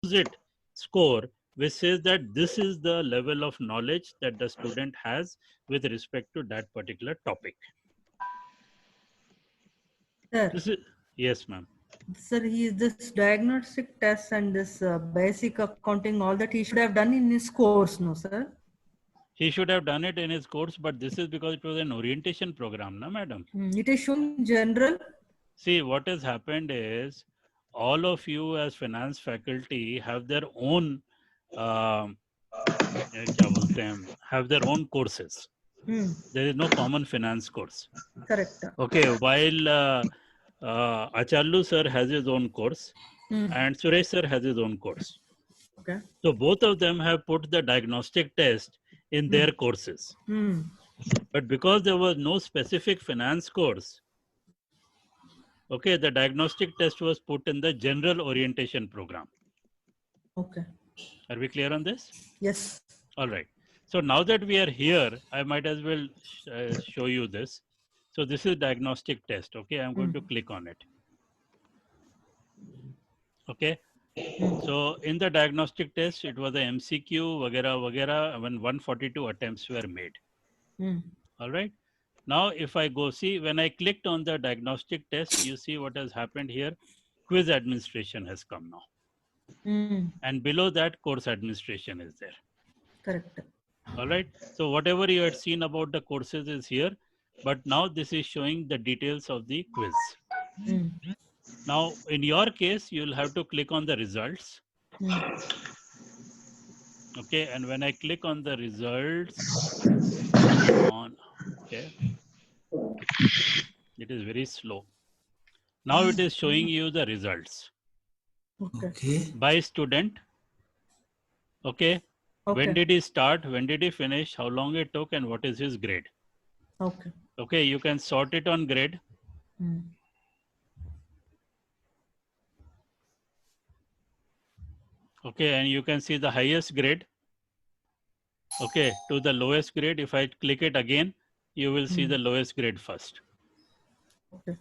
composite score which says that this is the level of knowledge that the student has with respect to that particular topic. Sir, This is, yes, ma'am. sir, this diagnostic test and this basic accounting, all that he should have done in his course, no, sir? He should have done it in his course, but this is because it was an orientation program, na, madam? It is showing general. See, what has happened is all of you as finance faculty have their own, क्या बोलते हैं, have their own courses. There is no common finance course. Correct. Okay, while Achallu sir has his own course and Suresh sir has his own course. Okay. So both of them have put the diagnostic test in their courses. But because there was no specific finance course, okay, the diagnostic test was put in the general orientation program. Okay. Are we clear on this? Yes. All right. So now that we are here, I might as well show you this. So this is diagnostic test. Okay, I'm going to click on it. Okay. So in the diagnostic test, it was a MCQ, vagera, when 142 attempts were made. All right. Now, if I go see, when I clicked on the diagnostic test, you see what has happened here. Quiz administration has come now. And below that, course administration is there. Correct. All right. So whatever you had seen about the courses is here. But now this is showing the details of the quiz. Now, in your case, you'll have to click on the results. Okay. And when I click on the results, okay, it is very slow. Now it is showing you the results. Okay. By student. Okay. When did he start? When did he finish? How long it took? And what is his grade? Okay. Okay. You can sort it on grade. Okay. And you can see the highest grade. Okay. To the lowest grade. If I click it again, you will see the lowest grade first. Okay.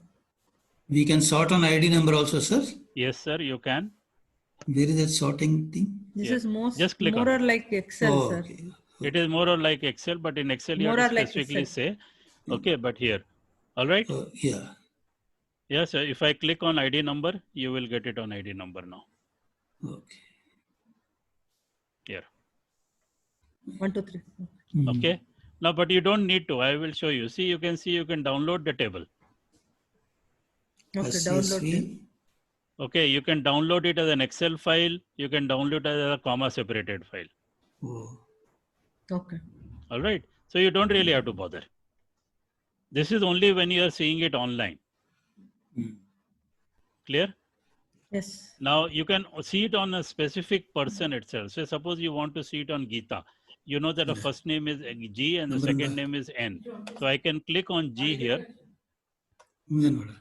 We can sort on ID number also, sir? Yes, sir. You can. Where is that sorting thing? This is Just click more on or like Excel, sir. Okay. It is more or like Excel, but in Excel you More have to or like specifically Excel. say, okay, but here. All right. Yeah. Yes, sir. If I click on ID number, you will get it on ID number now. Okay. Here. 1, 2, 3. Okay. Now, but you don't need to. I will show you. See, you can download the table. Okay, download it. Okay, you can download it as an Excel file. You can download it as a comma separated file. Okay. All right. So you don't really have to bother. This is only when you are seeing it online. Clear? Yes. Now you can see it on a specific person itself. So suppose you want to see it on Geeta. You know that the first name is G and the second name is N. So I can click on G here. Okay.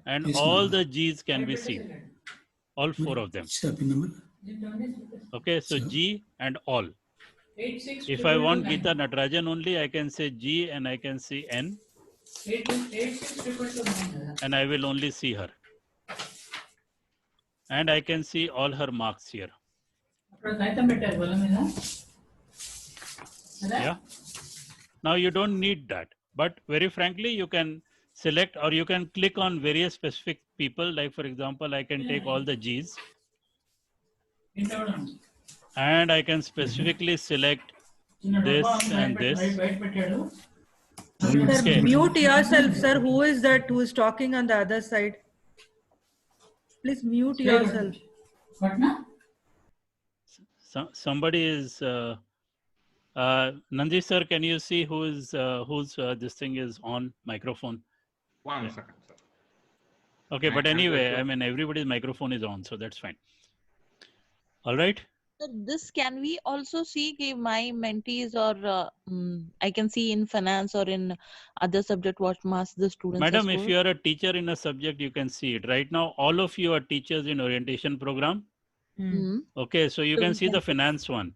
And all the G's can be seen. All 4 of them. Okay, so G and all. If I want Geeta Natarajan only, I can say G and I can see N. And I will only see her. And I can see all her marks here. Yeah. Now you don't need that. But very frankly, you can select or you can click on various specific people. Like for example, I can take all the G's. And I can specifically select this and this. Sir, mute yourself, sir. Who is that who is talking on the other side? Please mute yourself. Somebody is Nandi sir. Can you see whose this thing is on microphone? 1 second, sir. Okay, but anyway, I mean everybody's microphone is on, so that's fine. All right. So this can we also see if my mentees or I can see in finance or in other subject what marks the students. Madam, if you are a teacher in a subject, you can see it. Right now, all of you are teachers in orientation program. Okay, so you can see the finance one.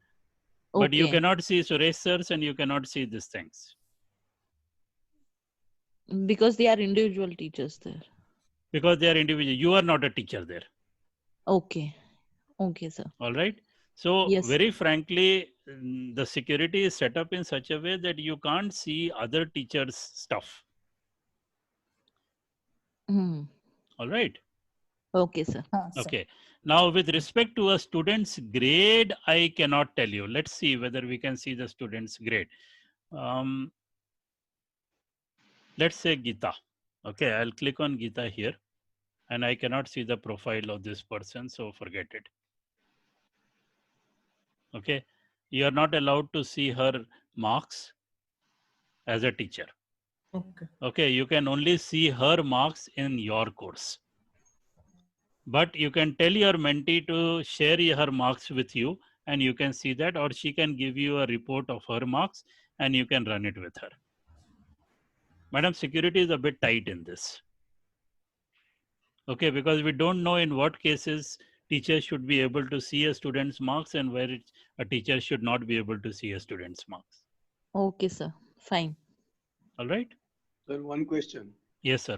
But you cannot see Suresh sirs and you cannot see these things. Because they are individual teachers there. Because they are individual. You are not a teacher there. Okay. Okay, sir. All right. So Yes. very frankly, the security is set up in such a way that you can't see other teachers' stuff. Hmm. All right. Okay, sir. Sir. Okay. Now, with respect to a student's grade, I cannot tell you. Let's see whether we can see the student's grade. Let's say Geeta. Okay, I'll click on Geeta here, and I cannot see the profile of this person, so forget it. Okay, you are not allowed to see her marks as a teacher. Okay. Okay, you can only see her marks in your course. But you can tell your mentee to share her marks with you, and you can see that, or she can give you a report of her marks and you can run it with her. Madam, security is a bit tight in this. Okay, because we don't know in what cases teachers should be able to see a student's marks and where a teacher should not be able to see a student's marks. Okay, sir. Fine. All right? Sir, one question. Yes, sir.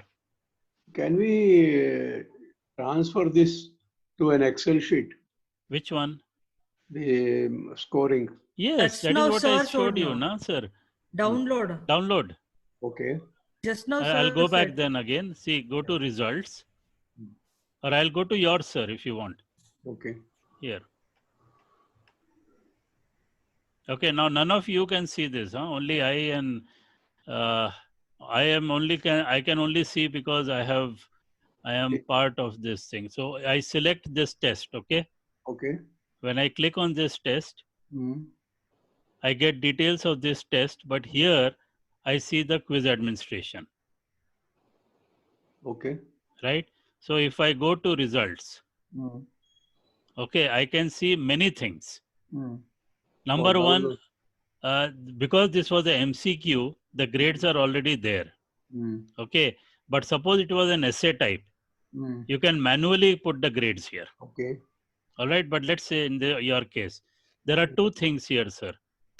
Can we transfer this to an Excel sheet, Which one? the scoring? Yes, That's that is now what I sir showed told you, now. na, sir. Download. Download. Okay. Just now, I'll sir go back said. then again. See, go to results. Or I'll go to yours, sir, if you want. Okay. Here. Okay, now none of you can see this, huh? Only I and I can only see because I am part of this thing. So I select this test, okay? Okay. When I click on this test, Hmm. I get details of this test, but here I see the quiz administration, Okay. right? So if I go to results, Hmm. okay, I can see many things. Hmm. Number Oh, one, download. because this was a MCQ, the grades are already there. Hmm. Okay, but suppose it was an essay type, Hmm. you can manually put the grades here. Okay. All right, but let's say in your case, there are two things here, sir.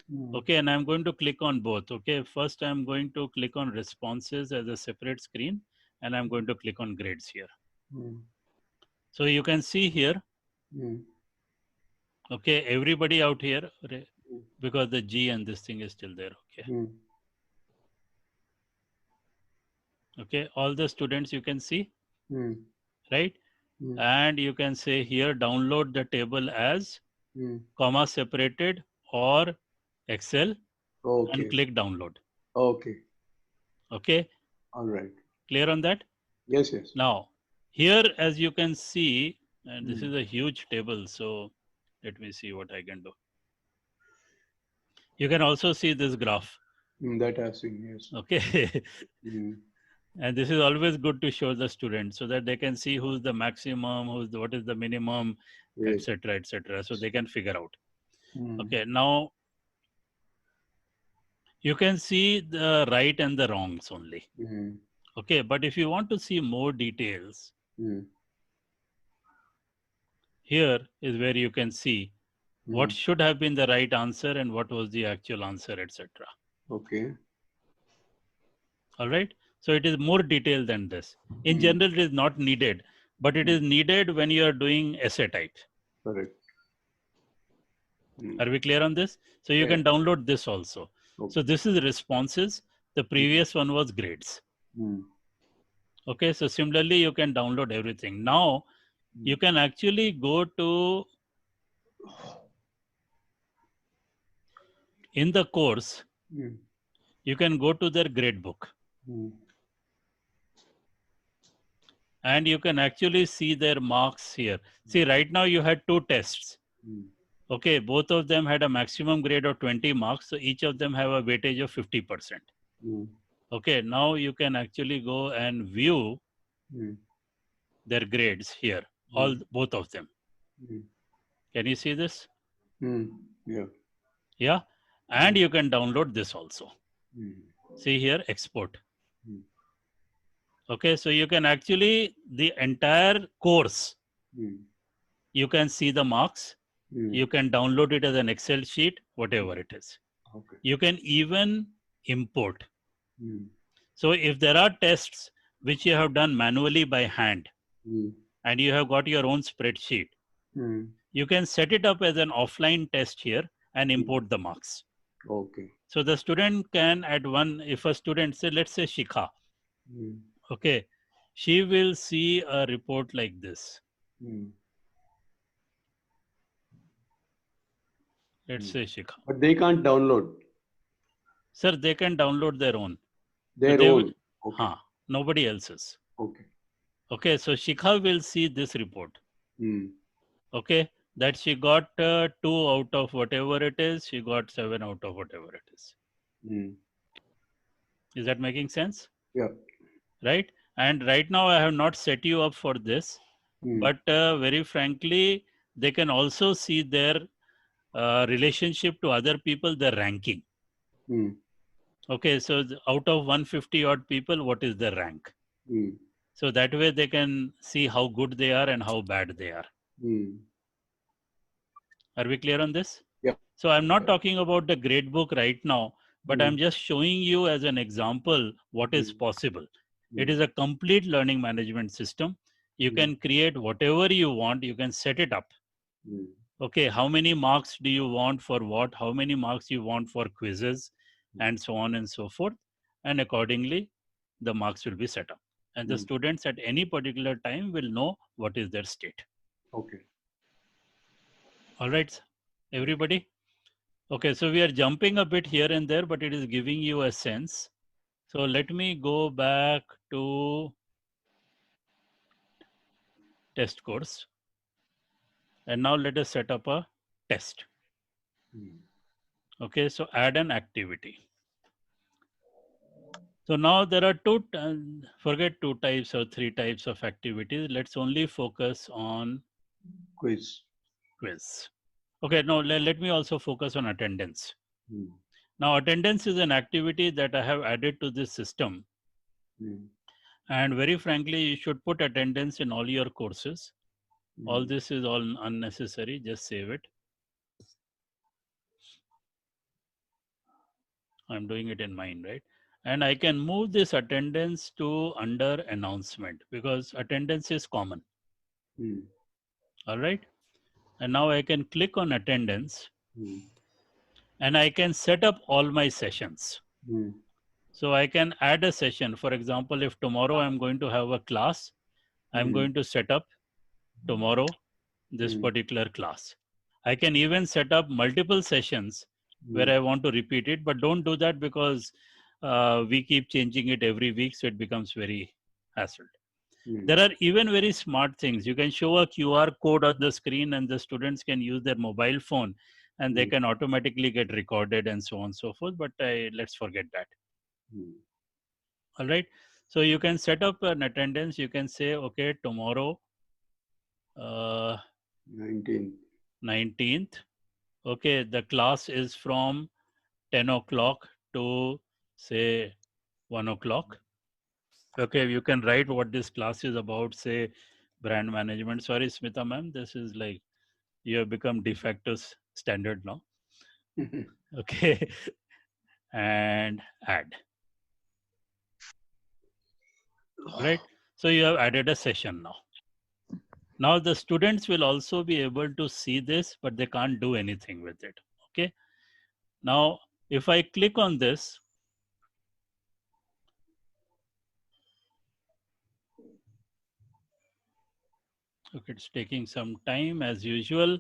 Hmm. Okay, and I'm going to click on both. Okay, first I'm going to click on responses as a separate screen, and I'm going to click on grades here. Hmm. So you can see here, Hmm. okay, everybody out here, because the G and this thing is still there. Okay, Hmm. okay, all the students you can see, Hmm. right? Hmm. And you can say here, download the table as Hmm. comma separated or Excel, Okay. and click download. Okay. Okay, All right. clear on that? Yes, yes. Now, here as you can see, and this Hmm. is a huge table, so let me see what I can do. You can also see this graph. That I've seen, yes. Okay. Hmm. And this is always good to show the students so that they can see who's the maximum, what is the minimum, Yes. etc., etc. So they can figure out. Hmm. Okay, now you can see the right and the wrongs only. Hmm. Okay, but if you want to see more details, Hmm. here is where you can see what Hmm. should have been the right answer and what was the actual answer, etc. Okay. All right. So it is more detailed than this. In Hmm. general, it is not needed, but it is needed when you are doing essay type. Correct. Hmm. Are we clear on this? So you Yeah. can download this also. Okay. So this is responses. The previous one was grades. Hmm. Okay. So similarly, you can download everything. Now you can actually go to in the course. Hmm. You can go to their grade book. Hmm. And you can actually see their marks here. See, right now you had two tests. Hmm. Okay, both of them had a maximum grade of 20 marks. So each of them have a weightage of 50%. Hmm. Okay, now you can actually go and view Hmm. their grades here, both of them. Hmm. Can you see this? Hmm. Yeah. Yeah, and you can download this also. Hmm. See here, export. Hmm. Okay, so you can actually, the entire course, Hmm. you can see the marks. Hmm. You can download it as an Excel sheet, whatever it is. Okay. You can even import. Hmm. So if there are tests which you have done manually by hand, Hmm. and you have got your own spreadsheet, you can set it up as an offline test here and import the marks. Okay. So the student can if a student say, let's say Shikha, okay, she will see a report like this. Let's say Shikha. But they can't download Sir, they can download their own. their they own. Okay. Nobody else's. Okay. Okay, so Shikha will see this report. Hmm. Okay, that she got 2 out of whatever it is, she got 7 out of whatever it is. Hmm. Is that making sense? Yeah. Right? And right now I have not set you up for this, but very frankly, they can also see their relationship to other people, their ranking. Okay, so out of 150 odd people, what is their rank? So that way they can see how good they are and how bad they are. Are we clear on this? Yeah. So I'm not talking about the grade book right now, but I'm just showing you as an example what is possible. It is a complete learning management system. You can create whatever you want. You can set it up. Okay, how many marks do you want for what? How many marks you want for quizzes and so on and so forth. And accordingly, the marks will be set up. And the students at any particular time will know what is their state. Okay. All right, everybody? Okay, so we are jumping a bit here and there, but it is giving you a sense. So let me go back to test course. And now let us set up a test. Okay, so add an activity. So now there are forget 2 types or 3 types of activities. Let's only focus on Quiz. Okay, now let me also focus on attendance. Now attendance is an activity that I have added to this system. And very frankly, you should put attendance in all your courses. All this is all unnecessary, just save it. I'm doing it in mine, right? And I can move this attendance to under announcement because attendance is common. All right. And now I can click on attendance and I can set up all my sessions. So I can add a session. For example, if tomorrow I'm going to have a class, I'm going to set up tomorrow this particular class. I can even set up multiple sessions where I want to repeat it, but don't do that because we keep changing it every week, so it becomes very hassled. There are even very smart things. You can show a QR code on the screen and the students can use their mobile phone and they can automatically get recorded and so on and so forth, but let's forget that. All right. So you can set up an attendance. You can say, okay, tomorrow, 19th. Okay, the class is from 10 o'clock to say 1 o'clock. Okay, you can write what this class is about, say brand management. Sorry, Smita ma'am, this is like, you have become de facto standard now. Okay, and add. Right, so you have added a session now. Now the students will also be able to see this, but they can't do anything with it. Okay. Now, if I click on this, okay, it's taking some time as usual,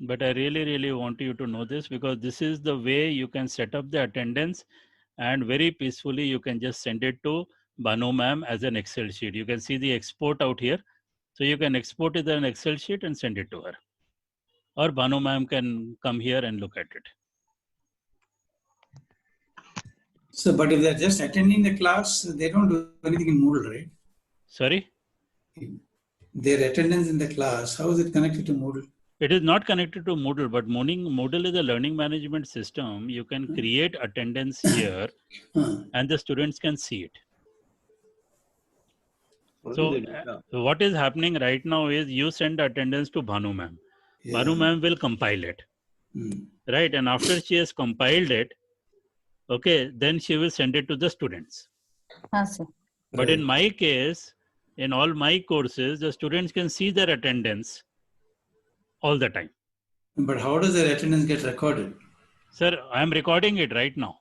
but I really want you to know this because this is the way you can set up the attendance and very peacefully you can just send it to Banu ma'am as an Excel sheet. You can see the export out here. So you can export it as an Excel sheet and send it to her. Or Banu ma'am can come here and look at it. So, but if they're just attending the class, they don't do anything in Moodle, right? Sorry? Their attendance in the class, how is it connected to Moodle? It is not connected to Moodle, but Moodle is a learning management system. You can create attendance here and the students can see it. So what is happening right now is you send attendance to Bhanu ma'am. Yeah. Bhanu ma'am will compile it. Right. And after she has compiled it, okay, then she will send it to the students. Yes, sir. But in my case, in all my courses, the students can see their attendance all the time. But how does their attendance get recorded? Sir, I am recording it right now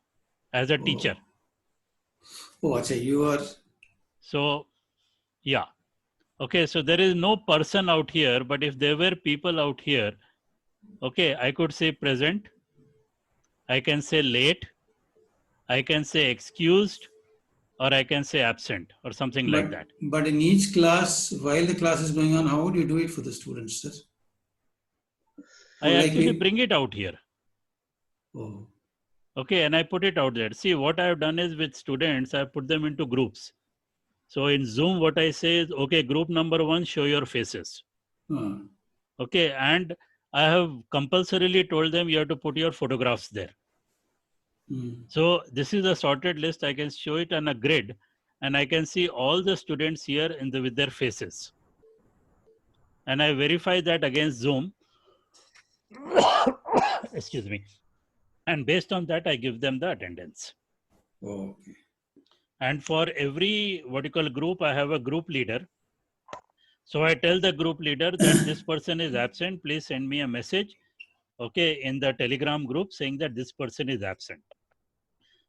as a teacher. Oh, acha, you are. So, yeah. Okay, so there is no person out here, but if there were people out here, okay, I could say present, I can say late, I can say excused, or I can say absent, or something like that. But in each class, while the class is going on, how would you do it for the students, sir? I like actually we- bring it out here. Oh, Okay, and I put it out there. See, what I have done is with students, I put them into groups. So in Zoom, what I say is, okay, group number 1, show your faces. Okay, and I have compulsorily told them you have to put your photographs there. So this is a sorted list. I can show it on a grid, and I can see all the students here with their faces. And I verify that against Zoom. Excuse me. And based on that, I give them the attendance. okay. And for every what you call group, I have a group leader. So I tell the group leader that this person is absent. Please send me a message, okay, in the Telegram group saying that this person is absent.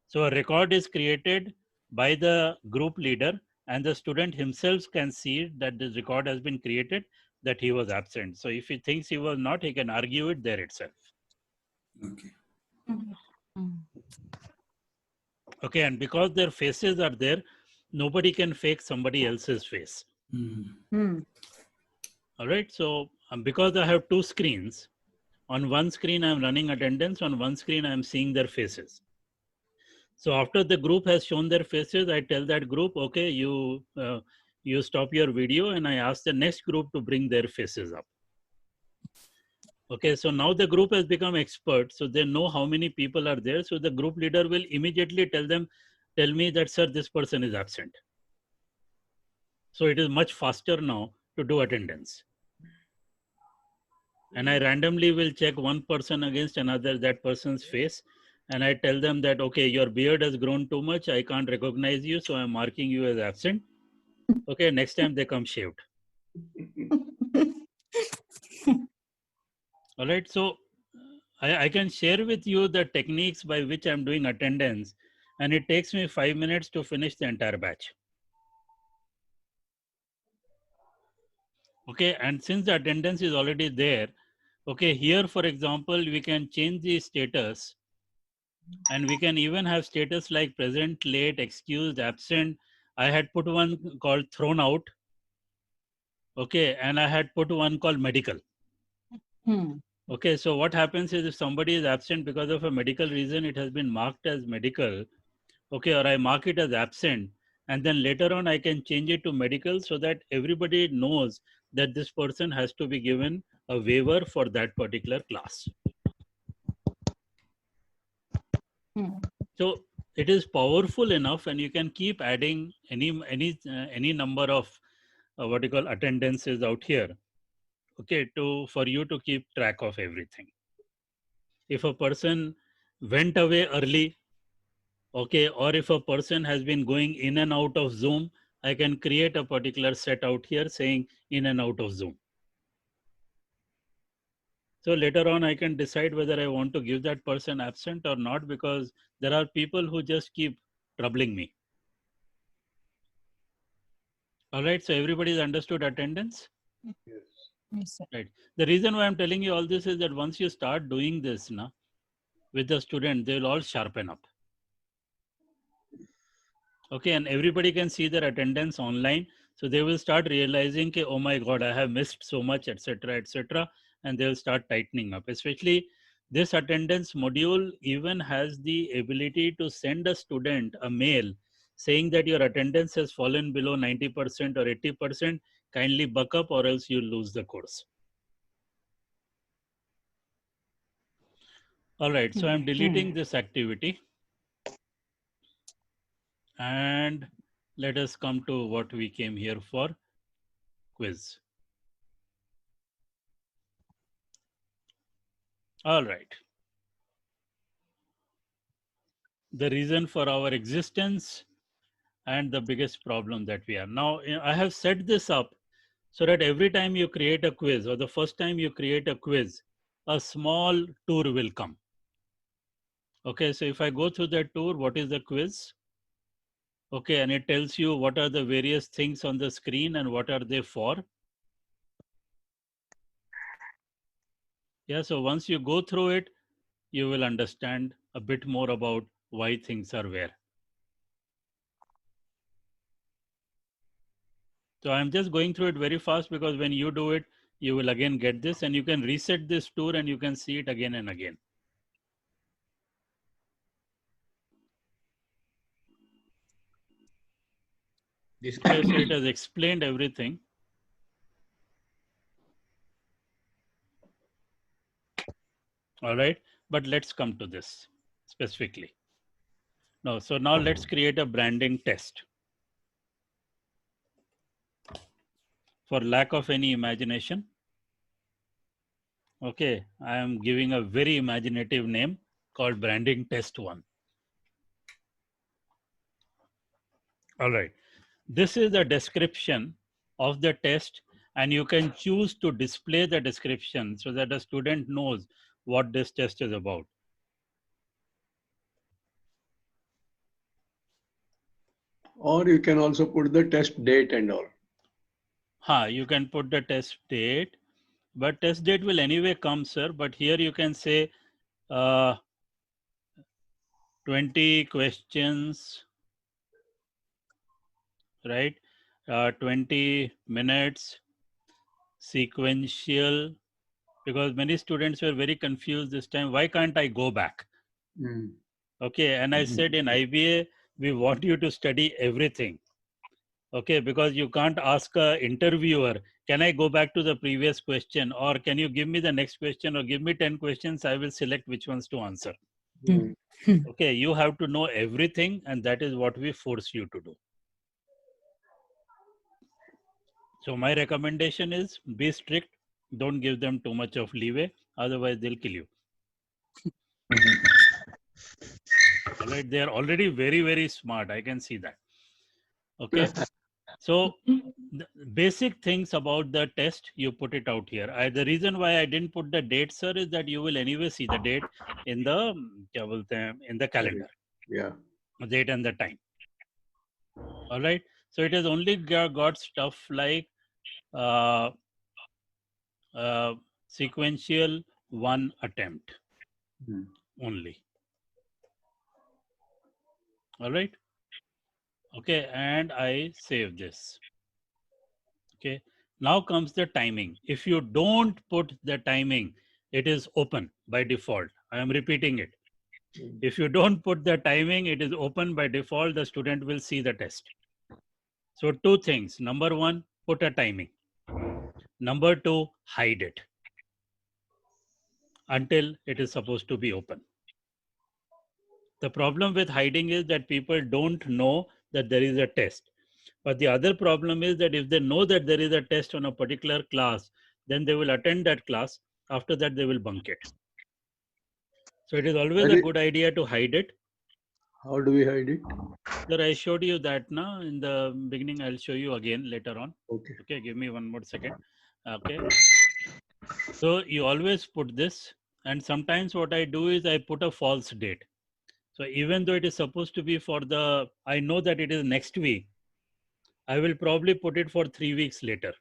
So a record is created by the group leader, and the student himself can see that this record has been created, that he was absent. So if he thinks he was not, he can argue it there itself. Okay. Okay, and because their faces are there, nobody can fake somebody else's face. All right, so because I have 2 screens, on one screen I'm running attendance, on one screen I'm seeing their faces. So after the group has shown their faces, I tell that group, okay, you stop your video, and I ask the next group to bring their faces up. Okay, so now the group has become expert, so they know how many people are there. So the group leader will immediately tell me that, sir, this person is absent. So it is much faster now to do attendance. And I randomly will check one person against another, that person's face. And I tell them that, okay, your beard has grown too much. I can't recognize you. So I'm marking you as absent. Okay, next time they come shaved. All right. So I can share with you the techniques by which I'm doing attendance. And it takes me 5 minutes to finish the entire batch. Okay. And since the attendance is already there, okay, here, for example, we can change the status. And we can even have status like present, late, excused, absent. I had put one called thrown out. Okay, and I had put one called medical. Okay, so what happens is if somebody is absent because of a medical reason, it has been marked as medical. Okay, or I mark it as absent. And then later on, I can change it to medical so that everybody knows that this person has to be given a waiver for that particular class. So it is powerful enough, and you can keep adding any number of what you call attendances out here. Okay, for you to keep track of everything. If a person went away early, okay, or if a person has been going in and out of Zoom, I can create a particular set out here saying in and out of Zoom. So later on, I can decide whether I want to give that person absent or not, because there are people who just keep troubling me. All right, so everybody's understood attendance? Yes, sir. Right. The reason why I'm telling you all this is that once you start doing this with the student, they will all sharpen up. Okay, and everybody can see their attendance online. So they will start realizing, okay, oh my God, I have missed so much, etc., etc. And they will start tightening up. Especially this attendance module even has the ability to send a student a mail saying that your attendance has fallen below 90% or 80%. Kindly buck up or else you lose the course. All right, so I'm deleting this activity. And let us come to what we came here for, quiz. All right. The reason for our existence and the biggest problem that we have. Now, I have set this up so that every time you create a quiz or the first time you create a quiz, a small tour will come. Okay, so if I go through that tour, what is the quiz? Okay, and it tells you what are the various things on the screen and what are they for. Yeah, so once you go through it, you will understand a bit more about why things are where. So I'm just going through it very fast because when you do it, you will again get this and you can reset this tour and you can see it again and again. Okay, so it has explained everything. All right, but let's come to this specifically. No, so now let's create a branding test. For lack of any imagination, okay, I am giving a very imaginative name called branding test 1. All right, this is the description of the test and you can choose to display the description so that the student knows what this test is about. Or you can also put the test date and all. You can put the test date, but test date will anyway come, sir. But here you can say 20 questions, right? 20 minutes, sequential, because many students were very confused this time. Why can't I go back? Okay, and I said in IBA, we want you to study everything. Okay, because you can't ask a interviewer, can I go back to the previous question, or can you give me the next question, or give me 10 questions, I will select which ones to answer. Okay, you have to know everything, and that is what we force you to do. So my recommendation is be strict, don't give them too much of leeway, otherwise they'll kill you. All right, they are already very, very smart, I can see that. Okay. So the basic things about the test, you put it out here. The reason why I didn't put the date, sir, is that you will anyway see the date in the calendar. Yeah. The date and the time. All right. So it has only got stuff like sequential 1 attempt only. All right. Okay. And I save this. Okay, now comes the timing. If you don't put the timing, it is open by default. I am repeating it. If you don't put the timing, it is open by default. The student will see the test. So 2 things. Number 1, put a timing. Number 2, hide it until it is supposed to be open. The problem with hiding is that people don't know that there is a test. But the other problem is that if they know that there is a test on a particular class, then they will attend that class. After that, they will bunk it. So it is always a good idea to hide it. How do we hide it? Sir, I showed you that now in the beginning. I'll show you again later on. Okay. Okay, give me one more second. Okay. So you always put this. And sometimes what I do is I put a false date. So even though it is supposed to be I know that it is next week, I will probably put it for 3 weeks later.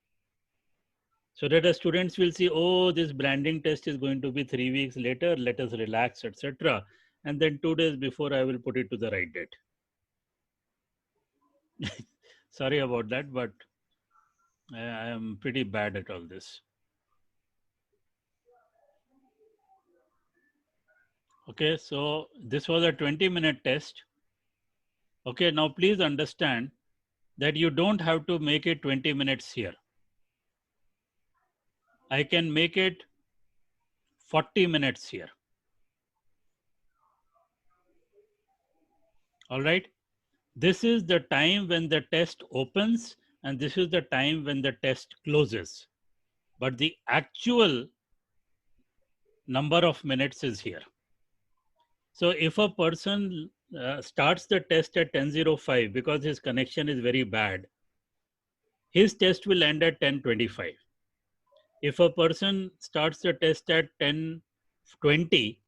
So that the students will see, oh, this branding test is going to be 3 weeks later, let us relax, etc. And then 2 days before, I will put it to the right date. Sorry about that, but I am pretty bad at all this. Okay, so this was a 20-minute test. Okay, now please understand that you don't have to make it 20 minutes here. I can make it 40 minutes here. All right. This is the time when the test opens and this is the time when the test closes. But the actual number of minutes is here. So if a person starts the test at 10:05 because his connection is very bad, his test will end at 10:25. If a person starts the test at 10:20,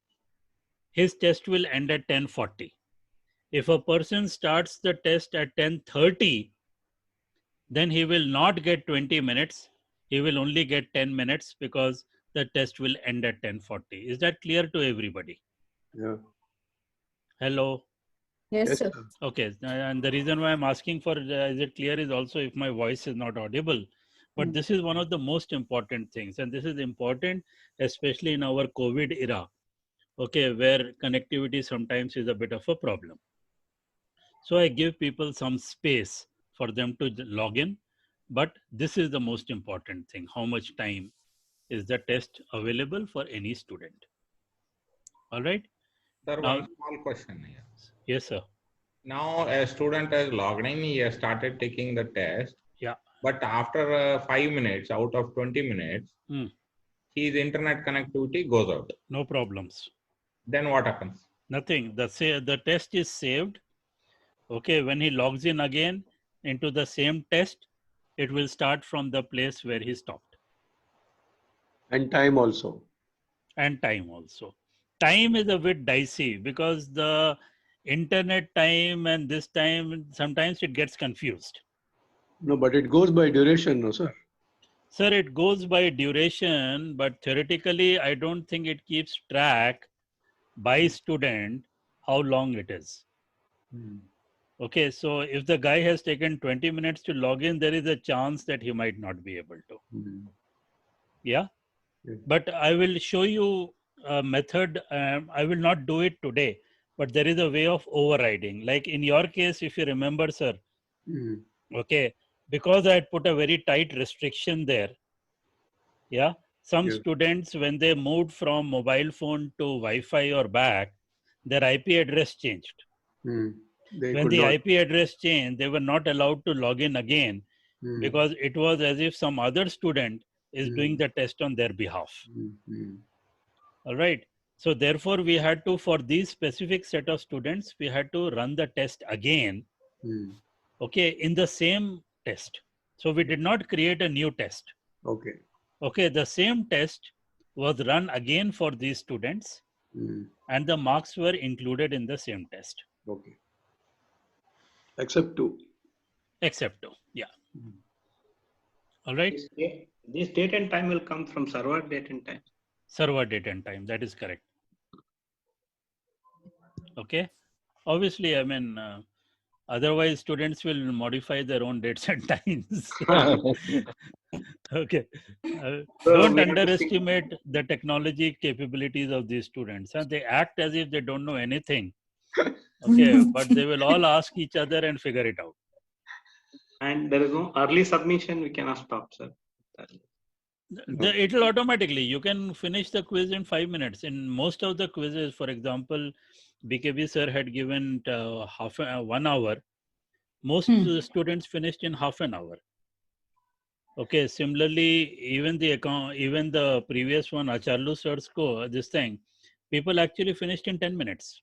his test will end at 10:40. If a person starts the test at 10:30, then he will not get 20 minutes. He will only get 10 minutes because the test will end at 10:40. Is that clear to everybody? Yeah. Hello? Yes, Yes, sir. sir. Okay. And the reason why I'm asking for is it clear is also if my voice is not audible. But this is one of the most important things. And this is important, especially in our COVID era, okay, where connectivity sometimes is a bit of a problem. So I give people some space for them to log in. But this is the most important thing. How much time is the test available for any student? All right. Sir, Now, one small question here. yes, sir. Now, a student has logged in, he has started taking the test. Yeah. But after 5 minutes out of 20 minutes, his internet connectivity goes out. No problems. Then what happens? Nothing. The test is saved. Okay. When he logs in again into the same test, it will start from the place where he stopped. And time also. And time also. Time is a bit dicey because the internet time and this time, sometimes it gets confused. No, but it goes by duration, no, sir? Sir, it goes by duration, but theoretically, I don't think it keeps track by student how long it is. Okay, so if the guy has taken 20 minutes to log in, there is a chance that he might not be able to. Yeah? Yeah. But I will show you a method. I will not do it today, but there is a way of overriding. Like in your case, if you remember, sir, okay, because I had put a very tight restriction there. Yeah. Some Yeah. students, when they moved from mobile phone to Wi-Fi or back, their IP address changed. They When could the not. IP address changed, they were not allowed to log in again because it was as if some other student is doing the test on their behalf. All right. So therefore, we had to, for these specific set of students, we had to run the test again, okay, in the same test. So we did not create a new test. Okay. Okay, the same test was run again for these students and the marks were included in the same test. Okay. Except two. Except two, yeah. All right. This date and time will come from server date and time. Server date and time, that is correct. Okay. Obviously, I mean, otherwise students will modify their own dates and times. Okay. Don't underestimate the technology capabilities of these students. They act as if they don't know anything. Okay, but they will all ask each other and figure it out. And there is no early submission, we cannot stop, sir. It will automatically, you can finish the quiz in 5 minutes. In most of the quizzes, for example, BKB sir had given 1 hour. Most students finished in half an hour. Okay, similarly, even the previous one, Acharlu sir's this thing, people actually finished in 10 minutes.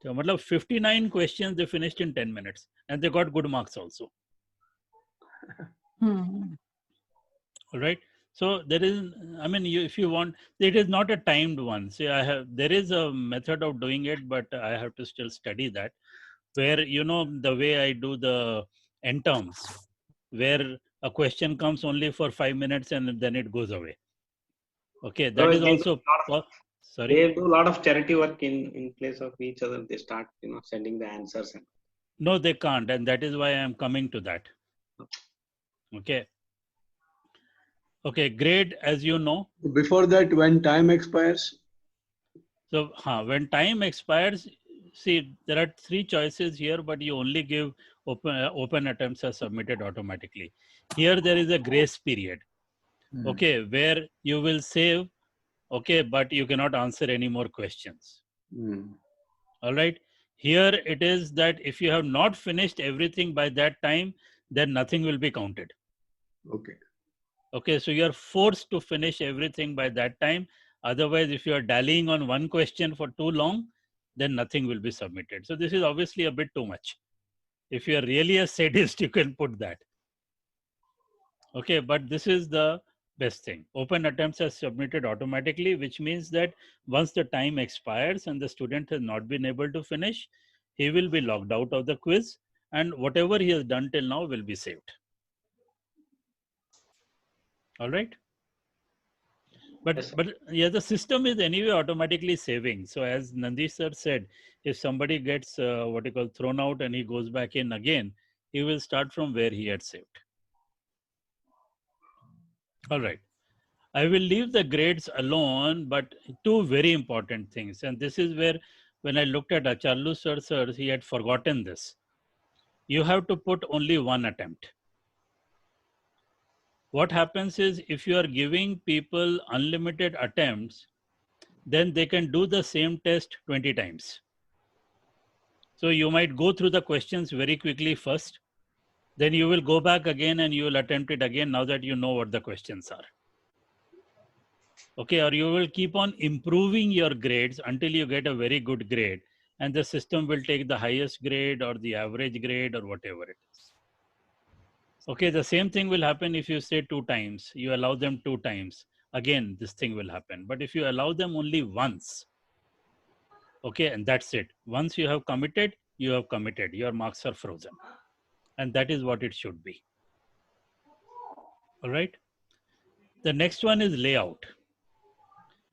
So, 59 questions they finished in 10 minutes and they got good marks also. All right. So there is, I mean, if you want, it is not a timed one. See, there is a method of doing it, but I have to still study that, where, you know, the way I do the end terms, where a question comes only for 5 minutes and then it goes away. Okay, that is also, sorry. They do a lot of charity work in place of each other. They start, sending the answers. No, they can't. And that is why I am coming to that. Okay. Okay, grade, as you know. Before that, when time expires? So when time expires, see, there are 3 choices here, but you only give open attempts are submitted automatically. Here, there is a grace period. Okay, where you will save, okay, but you cannot answer any more questions. All right. Here it is that if you have not finished everything by that time, then nothing will be counted. Okay. Okay, so you are forced to finish everything by that time. Otherwise, if you are dallying on one question for too long, then nothing will be submitted. So this is obviously a bit too much. If you are really a sadist, you can put that. Okay, but this is the best thing. Open attempts are submitted automatically, which means that once the time expires and the student has not been able to finish, he will be logged out of the quiz, and whatever he has done till now will be saved. All right. But yeah, the system is anyway automatically saving. So as Nandish sir said, if somebody gets what you call thrown out and he goes back in again, he will start from where he had saved. All right. I will leave the grades alone, but two very important things. And this is where, when I looked at Acharlu sir, he had forgotten this. You have to put only one attempt. What happens is, if you are giving people unlimited attempts, then they can do the same test 20 times. So you might go through the questions very quickly first, then you will go back again and you will attempt it again now that you know what the questions are. Okay, or you will keep on improving your grades until you get a very good grade, and the system will take the highest grade or the average grade or whatever it is. Okay, the same thing will happen if you say 2 times, you allow them 2 times. Again, this thing will happen. But if you allow them only once, okay, and that's it. Once you have committed, you have committed. Your marks are frozen. And that is what it should be. All right. The next one is layout.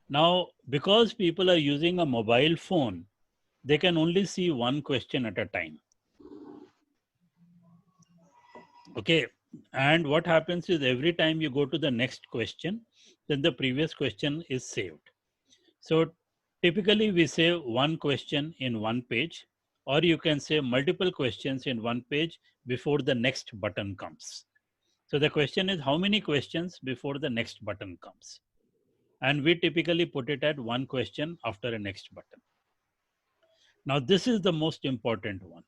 Now, because people are using a mobile phone, they can only see one question at a time. Okay, and what happens is every time you go to the next question, then the previous question is saved. So typically we save one question in one page, or you can save multiple questions in one page before the next button comes. So the question is, how many questions before the next button comes? And we typically put it at one question after a next button. Now this is the most important one.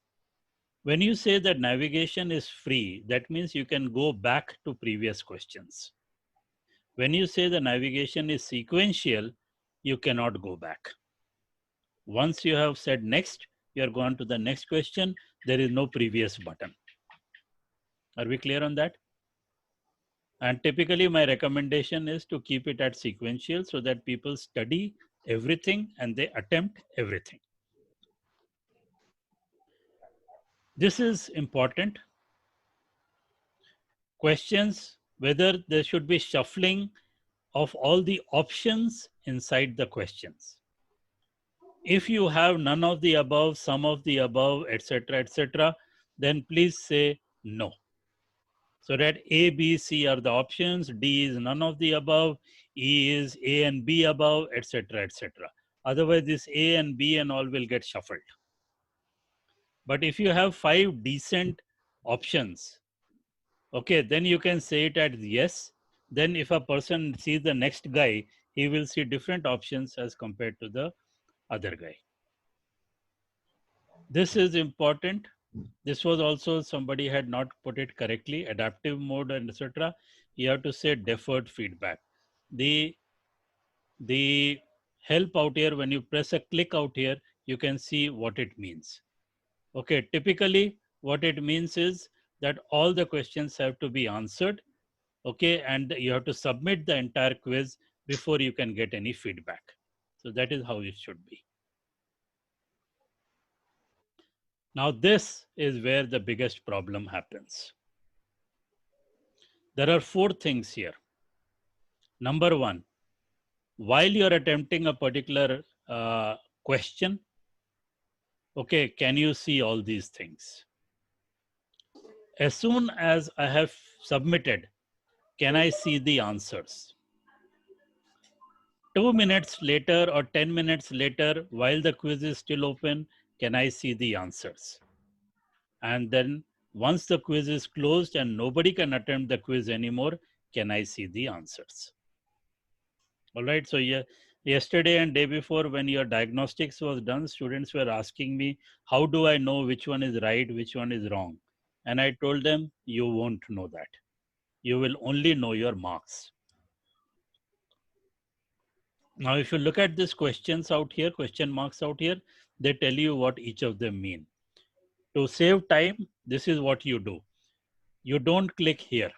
When you say that navigation is free, that means you can go back to previous questions. When you say the navigation is sequential, you cannot go back. Once you have said next, you are gone to the next question. There is no previous button. Are we clear on that? And typically my recommendation is to keep it at sequential so that people study everything and they attempt everything. This is important. Questions, whether there should be shuffling of all the options inside the questions. If you have none of the above, some of the above, etc., then please say no. So that A, B, C are the options, D is none of the above, E is A and B above, etc., etc. Otherwise, this A and B and all will get shuffled. But if you have 5 decent options, okay, then you can say it as yes. Then if a person sees the next guy, he will see different options as compared to the other guy. This is important. This was also, somebody had not put it correctly, adaptive mode and etc. You have to say deferred feedback. The help out here, when you press a click out here, you can see what it means. Okay, typically what it means is that all the questions have to be answered. Okay, and you have to submit the entire quiz before you can get any feedback. So that is how it should be. Now this is where the biggest problem happens. There are 4 things here. Number 1, while you're attempting a particular question, okay, can you see all these things? As soon as I have submitted, can I see the answers? 2 minutes later or 10 minutes later, while the quiz is still open, can I see the answers? And then once the quiz is closed and nobody can attempt the quiz anymore, can I see the answers? All right, so yeah, yesterday and day before, when your diagnostics was done, students were asking me, how do I know which one is right, which one is wrong? And I told them, you won't know that. You will only know your marks. Now, if you look at these questions out here, question marks out here, they tell you what each of them mean. To save time, this is what you do. You don't click here.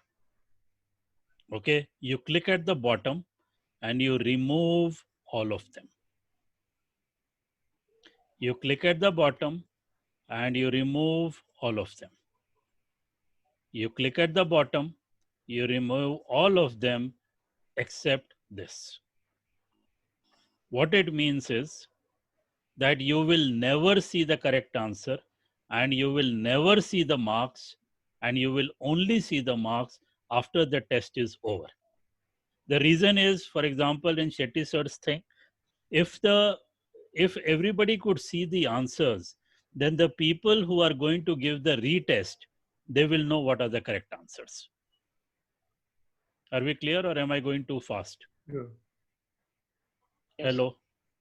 Okay, you click at the bottom and you remove all of them. You click at the bottom and you remove all of them. You click at the bottom, you remove all of them except this. What it means is that you will never see the correct answer and you will never see the marks, and you will only see the marks after the test is over. The reason is, for example, in Shetty sir's thing, if everybody could see the answers, then the people who are going to give the retest, they will know what are the correct answers. Are we clear, or am I going too fast? Yeah. Yes. Hello?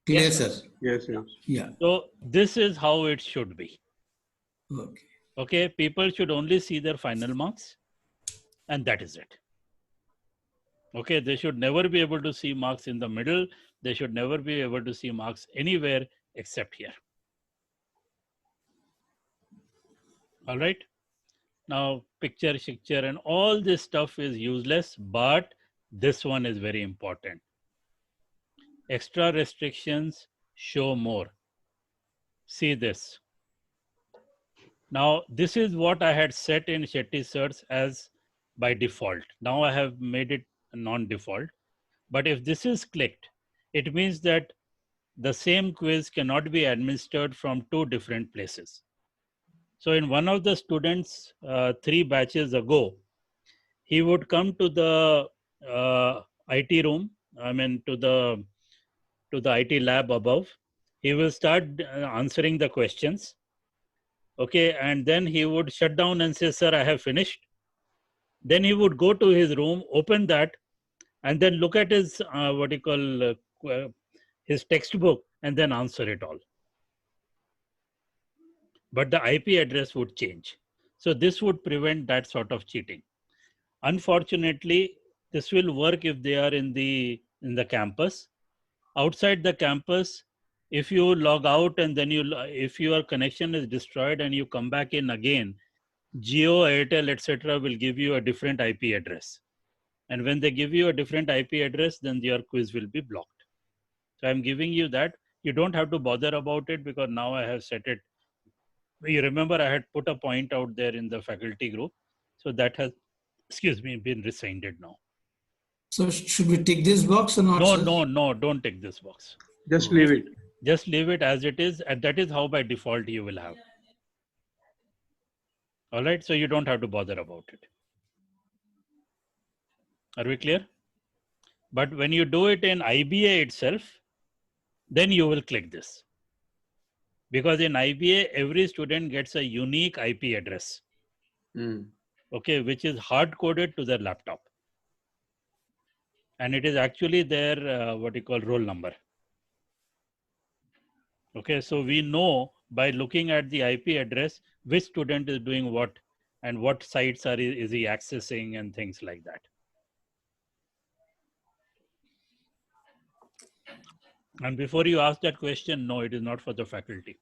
Clear, Yes, sir. Yes, yes. Yeah. So this is how it should be. Okay. Okay, people should only see their final marks, and that is it. Okay, they should never be able to see marks in the middle. They should never be able to see marks anywhere except here. All right. Now, picture, and all this stuff is useless, but this one is very important. Extra restrictions show more. See this. Now, this is what I had set in Shetty search as by default. Now I have made it non-default. But if this is clicked, it means that the same quiz cannot be administered from two different places. So in one of the students 3 batches ago, he would come to the IT room, to the IT lab above. He will start answering the questions. Okay, and then he would shut down and say, "Sir, I have finished." Then he would go to his room, open that, and then look at his his textbook, and then answer it all. But the IP address would change. So this would prevent that sort of cheating. Unfortunately, this will work if they are in the campus. Outside the campus, if you log out and then if your connection is destroyed and you come back in again, Jio, Airtel, etc. will give you a different IP address. And when they give you a different IP address, then your quiz will be blocked. So I'm giving you that. You don't have to bother about it because now I have set it. You remember I had put a point out there in the faculty group. So that has, been rescinded now. So should we tick this box or not, No, sir? no, don't take this box. Just leave it. Just leave it as it is. And that is how by default you will have. All right. So you don't have to bother about it. Are we clear? But when you do it in IBA itself, then you will click this. Because in IBA, every student gets a unique IP address. Okay, which is hard coded to their laptop. And it is actually their roll number. Okay, so we know by looking at the IP address which student is doing what and what sites is he accessing and things like that. And before you ask that question, no, it is not for the faculty.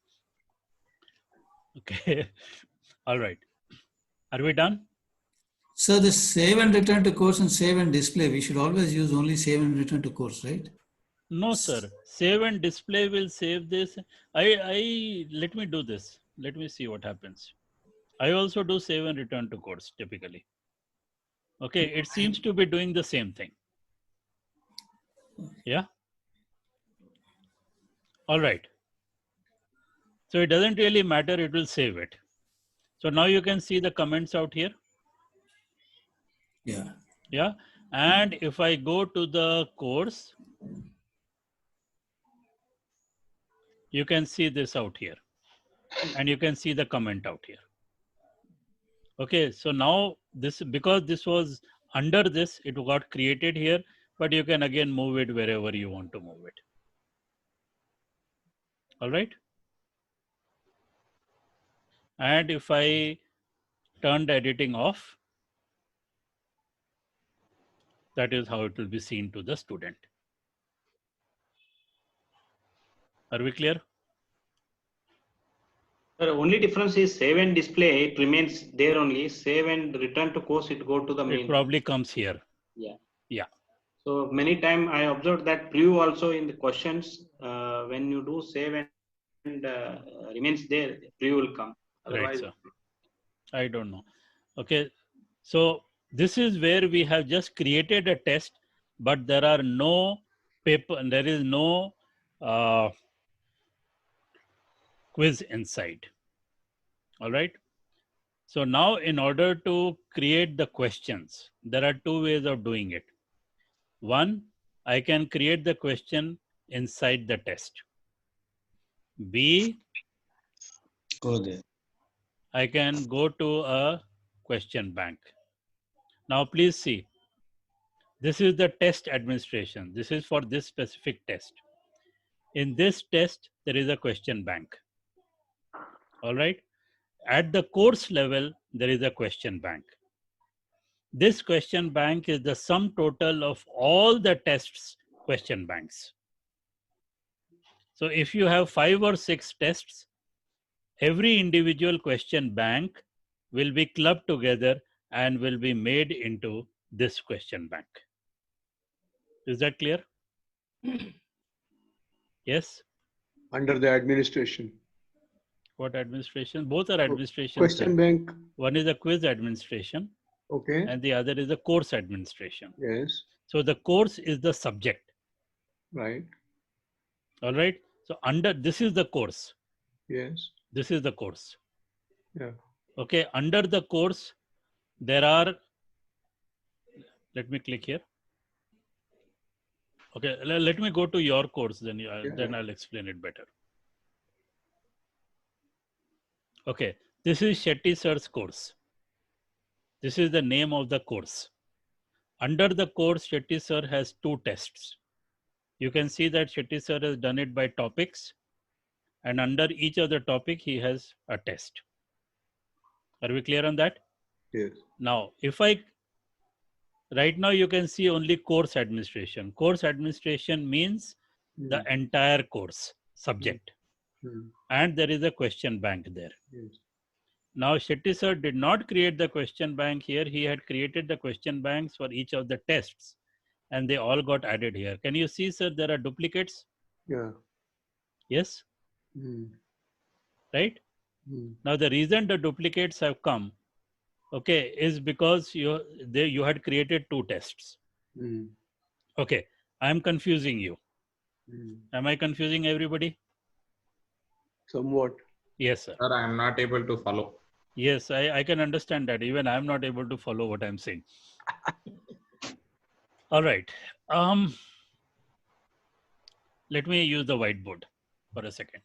Okay, all right. Are we done? So the save and return to course and save and display, we should always use only save and return to course, right? No, sir. Save and display will save this. Let me do this. Let me see what happens. I also do save and return to course typically. Okay, it seems to be doing the same thing. Yeah. All right. So it doesn't really matter, it will save it. So now you can see the comments out here. Yeah. Yeah. And if I go to the course, you can see this out here. And you can see the comment out here. Okay, so now because this was under this, it got created here, but you can again move it wherever you want to move it. All right. And if I turn the editing off, that is how it will be seen to the student. Are we clear? The only difference is save and display. It remains there only. Save and return to course. It go to the main. It probably comes here. Yeah. Yeah. So many times I observed that preview also in the questions, when you do save and remains there, preview will come. Otherwise, Right, sir. I don't know. Okay. So this is where we have just created a test, but there are no paper, there is no quiz inside. All right. So now in order to create the questions, there are two ways of doing it. One, I can create the question inside the test. B, Go there. I can go to a question bank. Now please see, this is the test administration. This is for this specific test. In this test, there is a question bank. All right. At the course level, there is a question bank. This question bank is the sum total of all the tests question banks. So if you have 5 or 6 tests, every individual question bank will be clubbed together and will be made into this question bank. Is that clear? Yes? Under the administration. What administration? Both are administration. Question bank. One is a quiz administration. Okay. And the other is a course administration. Yes. So the course is the subject. Right. All right. So under this is the course. Yes. This is the course. Yeah. Okay. Under the course, there are, let me click here. Okay. Let me go to your course, then I'll explain it better. Okay. This is Shetty Sir's course. This is the name of the course. Under the course, Shetty Sir has 2 tests. You can see that Shetty Sir has done it by topics, and under each of the topic, he has a test. Are we clear on that? Yes. Now, right now you can see only course administration. Course administration means the entire course subject. And there is a question bank there. Yes. Now, Shetty Sir did not create the question bank here. He had created the question banks for each of the tests, and they all got added here. Can you see, sir, there are duplicates? Yeah. Yes? Right? Now, the reason the duplicates have come, okay, is because you had created 2 tests. Okay, I'm confusing you. Am I confusing everybody? Somewhat. Yes, sir. Sir, I am not able to follow. Yes, I can understand that. Even I'm not able to follow what I'm saying. All right. Let me use the whiteboard for a second.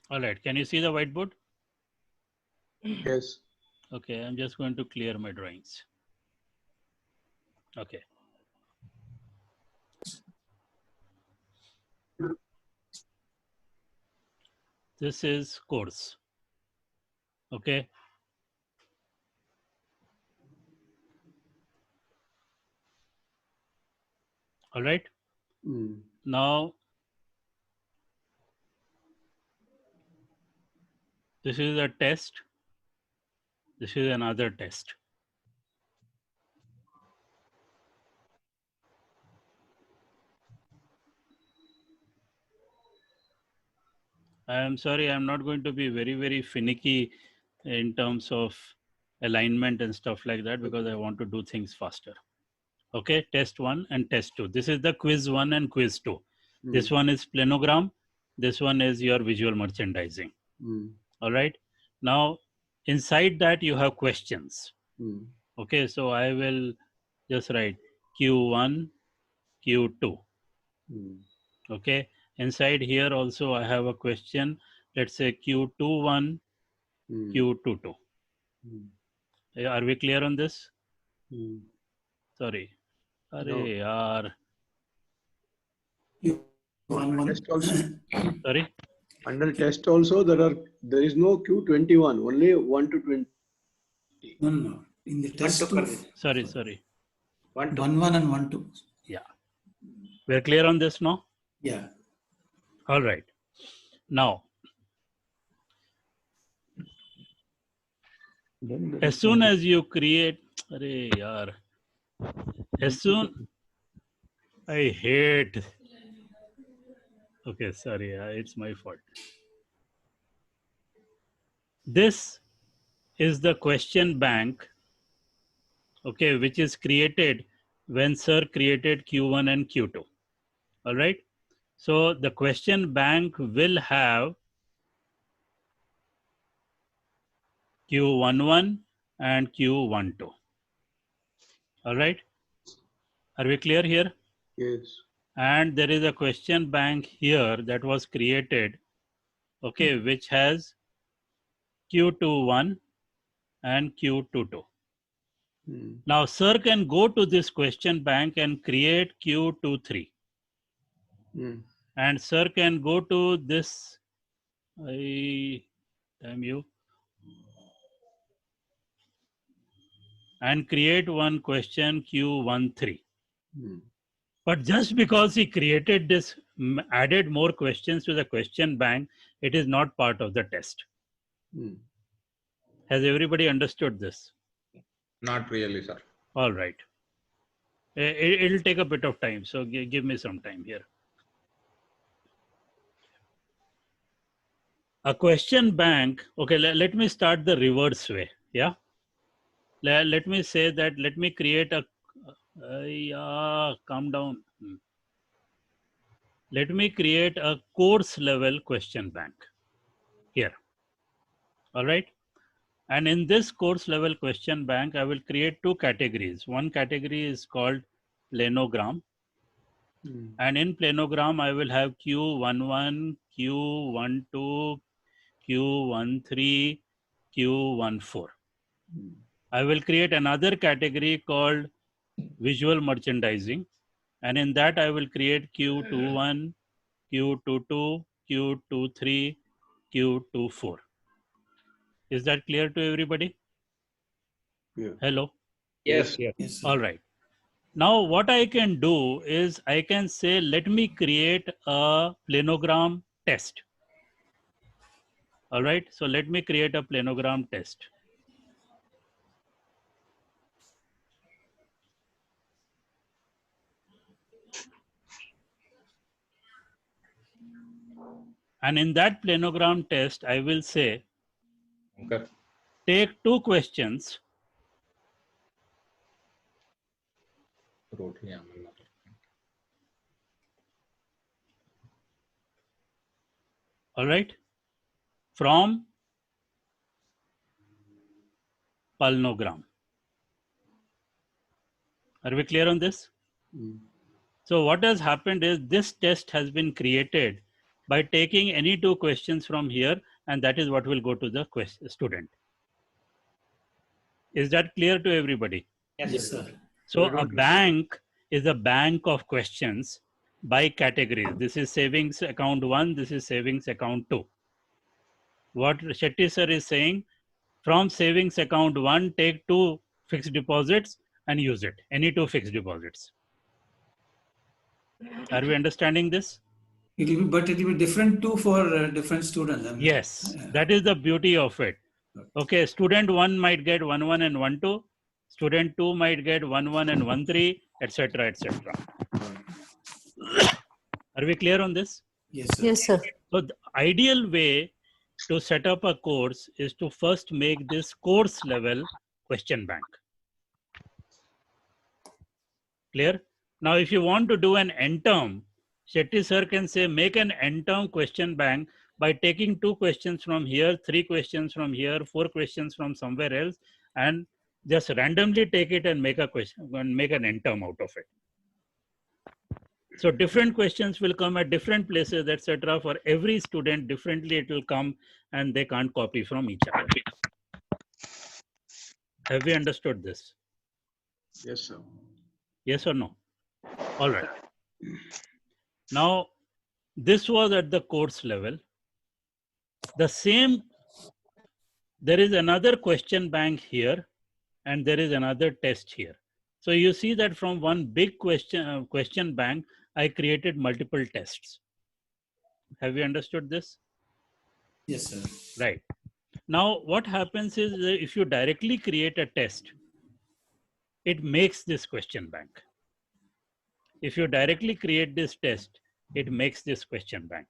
All right. Can you see the whiteboard? Yes. Okay. I'm just going to clear my drawings. Okay. This is course. Okay. All right. Now, this is a test. This is another test. I'm sorry, I'm not going to be very, very finicky in terms of alignment and stuff like that because I want to do things faster. Okay, test 1 and test 2. This is the quiz 1 and quiz 2. This one is planogram. This one is your visual merchandising. All right. Now, inside that you have questions. Okay, so I will just write Q1, Q2. Okay. Inside here also I have a question. Let's say Q21, Q22. Are we clear on this? Sorry. No. Test also. Sorry. Under test also there is no Q21, only 1 to No. In the test 1 2 कर दीजिए. Sorry. 1 2. 1 1 and 1 2. Yeah. We're clear on this now? Yeah. All right. Now, as soon as you create, I hate. Okay, sorry, it's my fault. This is the question bank, okay, which is created when Sir created Q1 and Q2. All right. So the question bank will have Q11 and Q12. All right. Are we clear here? Yes. And there is a question bank here that was created, okay, which has Q21 and Q22. Now, Sir can go to this question bank and create Q23. And Sir can go to this, damn you, and create one question Q13. But just because he created this, added more questions to the question bank, it is not part of the test. Has everybody understood this? Not really, sir. All right. It'll take a bit of time, so give me some time here. A question bank, okay, let me start the reverse way, yeah? Let me say that, let me create a, calm down. Let me create a course level question bank here, all right? And in this course level question bank, I will create two categories. One category is called planogram. And in planogram, I will have Q11, Q12, Q13, Q14. I will create another category called visual merchandising. And in that, I will create Q21, Q22, Q23, Q24. Is that clear to everybody? Yeah. Hello? Yes. All right. Now, what I can do is I can say, let me create a planogram test. All right. So let me create a planogram test. And in that planogram test, I will say, Okay. take two questions. All right. From planogram. Are we clear on this? So what has happened is this test has been created by taking any two questions from here, and that is what will go to the student. Is that clear to everybody? Yes, sir. So a bank is a bank of questions by categories. This is savings account 1, this is savings account 2. What Shetty sir is saying, from savings account 1, take two fixed deposits and use it, any two fixed deposits. Are we understanding this? It will be different too for different students. Yes, that is the beauty of it. Okay, student 1 might get 1 1 and 1 2. Student 2 might get 1 1 and 1 3, etc., etc. Are we clear on this? Yes, sir. Yes, sir. So the ideal way to set up a course is to first make this course level question bank. Clear? Now, if you want to do an end term, Shetty sir can say make an end term question bank by taking two questions from here, three questions from here, four questions from somewhere else, and just randomly take it and make a question and make an end term out of it. So different questions will come at different places, etc. For every student, differently it will come, and they can't copy from each other. Have we understood this? Yes, sir. Yes or no? All right. Now, this was at the course level. The same, there is another question bank here, and there is another test here. So you see that from one big question bank, I created multiple tests. Have you understood this? Yes, sir. Right. Now, what happens is that if you directly create a test, it makes this question bank. If you directly create this test, it makes this question bank.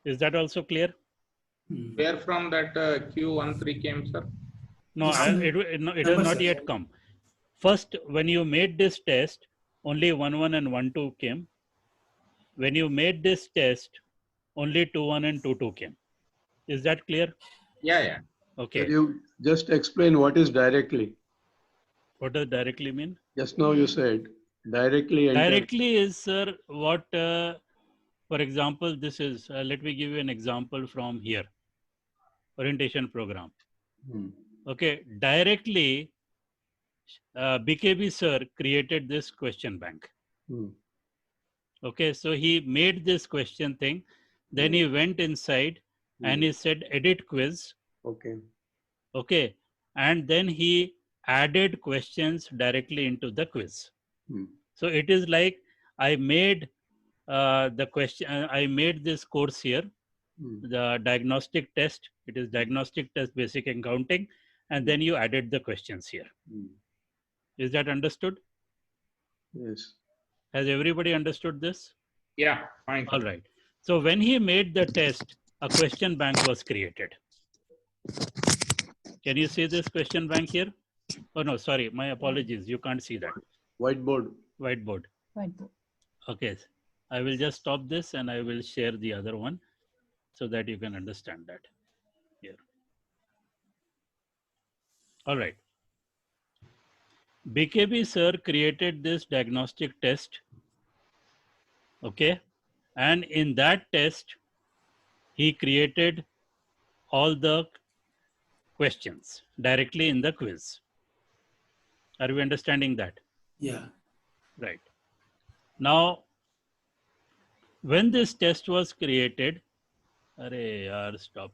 Is that also clear? Where from that Q13 came, sir? No, it has not yet come. First, when you made this test, only 1, 1 and 1, 2 came. When you made this test, only 2, 1 and 2, 2 came. Is that clear? Yeah, yeah. Okay. Can you just explain what is directly? What does directly mean? Just now you said directly enter. Directly is, sir, what, for example, this is, let me give you an example from here, orientation program. Okay, directly, BKB sir created this question bank. Okay, so he made this question thing, then he went inside and he said edit quiz. Okay. Okay, and then he added questions directly into the quiz. So it is like I made the question, I made this course here, the diagnostic test. It is diagnostic test basic accounting, and then you added the questions here. Is that understood? Yes. Has everybody understood this? Yeah, fine. All right. So when he made the test, a question bank was created. Can you see this question bank here? Oh no, sorry, my apologies. You can't see that. Whiteboard. Whiteboard. Whiteboard. Okay, I will just stop this and I will share the other one so that you can understand that here. All right. BKB sir created this diagnostic test. Okay. And in that test, he created all the questions directly in the quiz. Are we understanding that? Yeah. Right. Now, when this test was created, stop.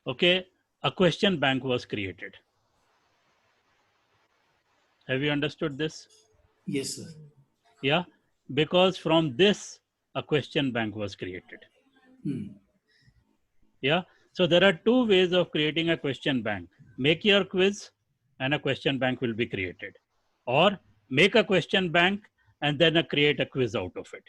Okay, a question bank was created. Have you understood this? Yes, sir. Yeah, because from this, a question bank was created. Yeah, so there are two ways of creating a question bank. Make your quiz and a question bank will be created. Or make a question bank and then create a quiz out of it.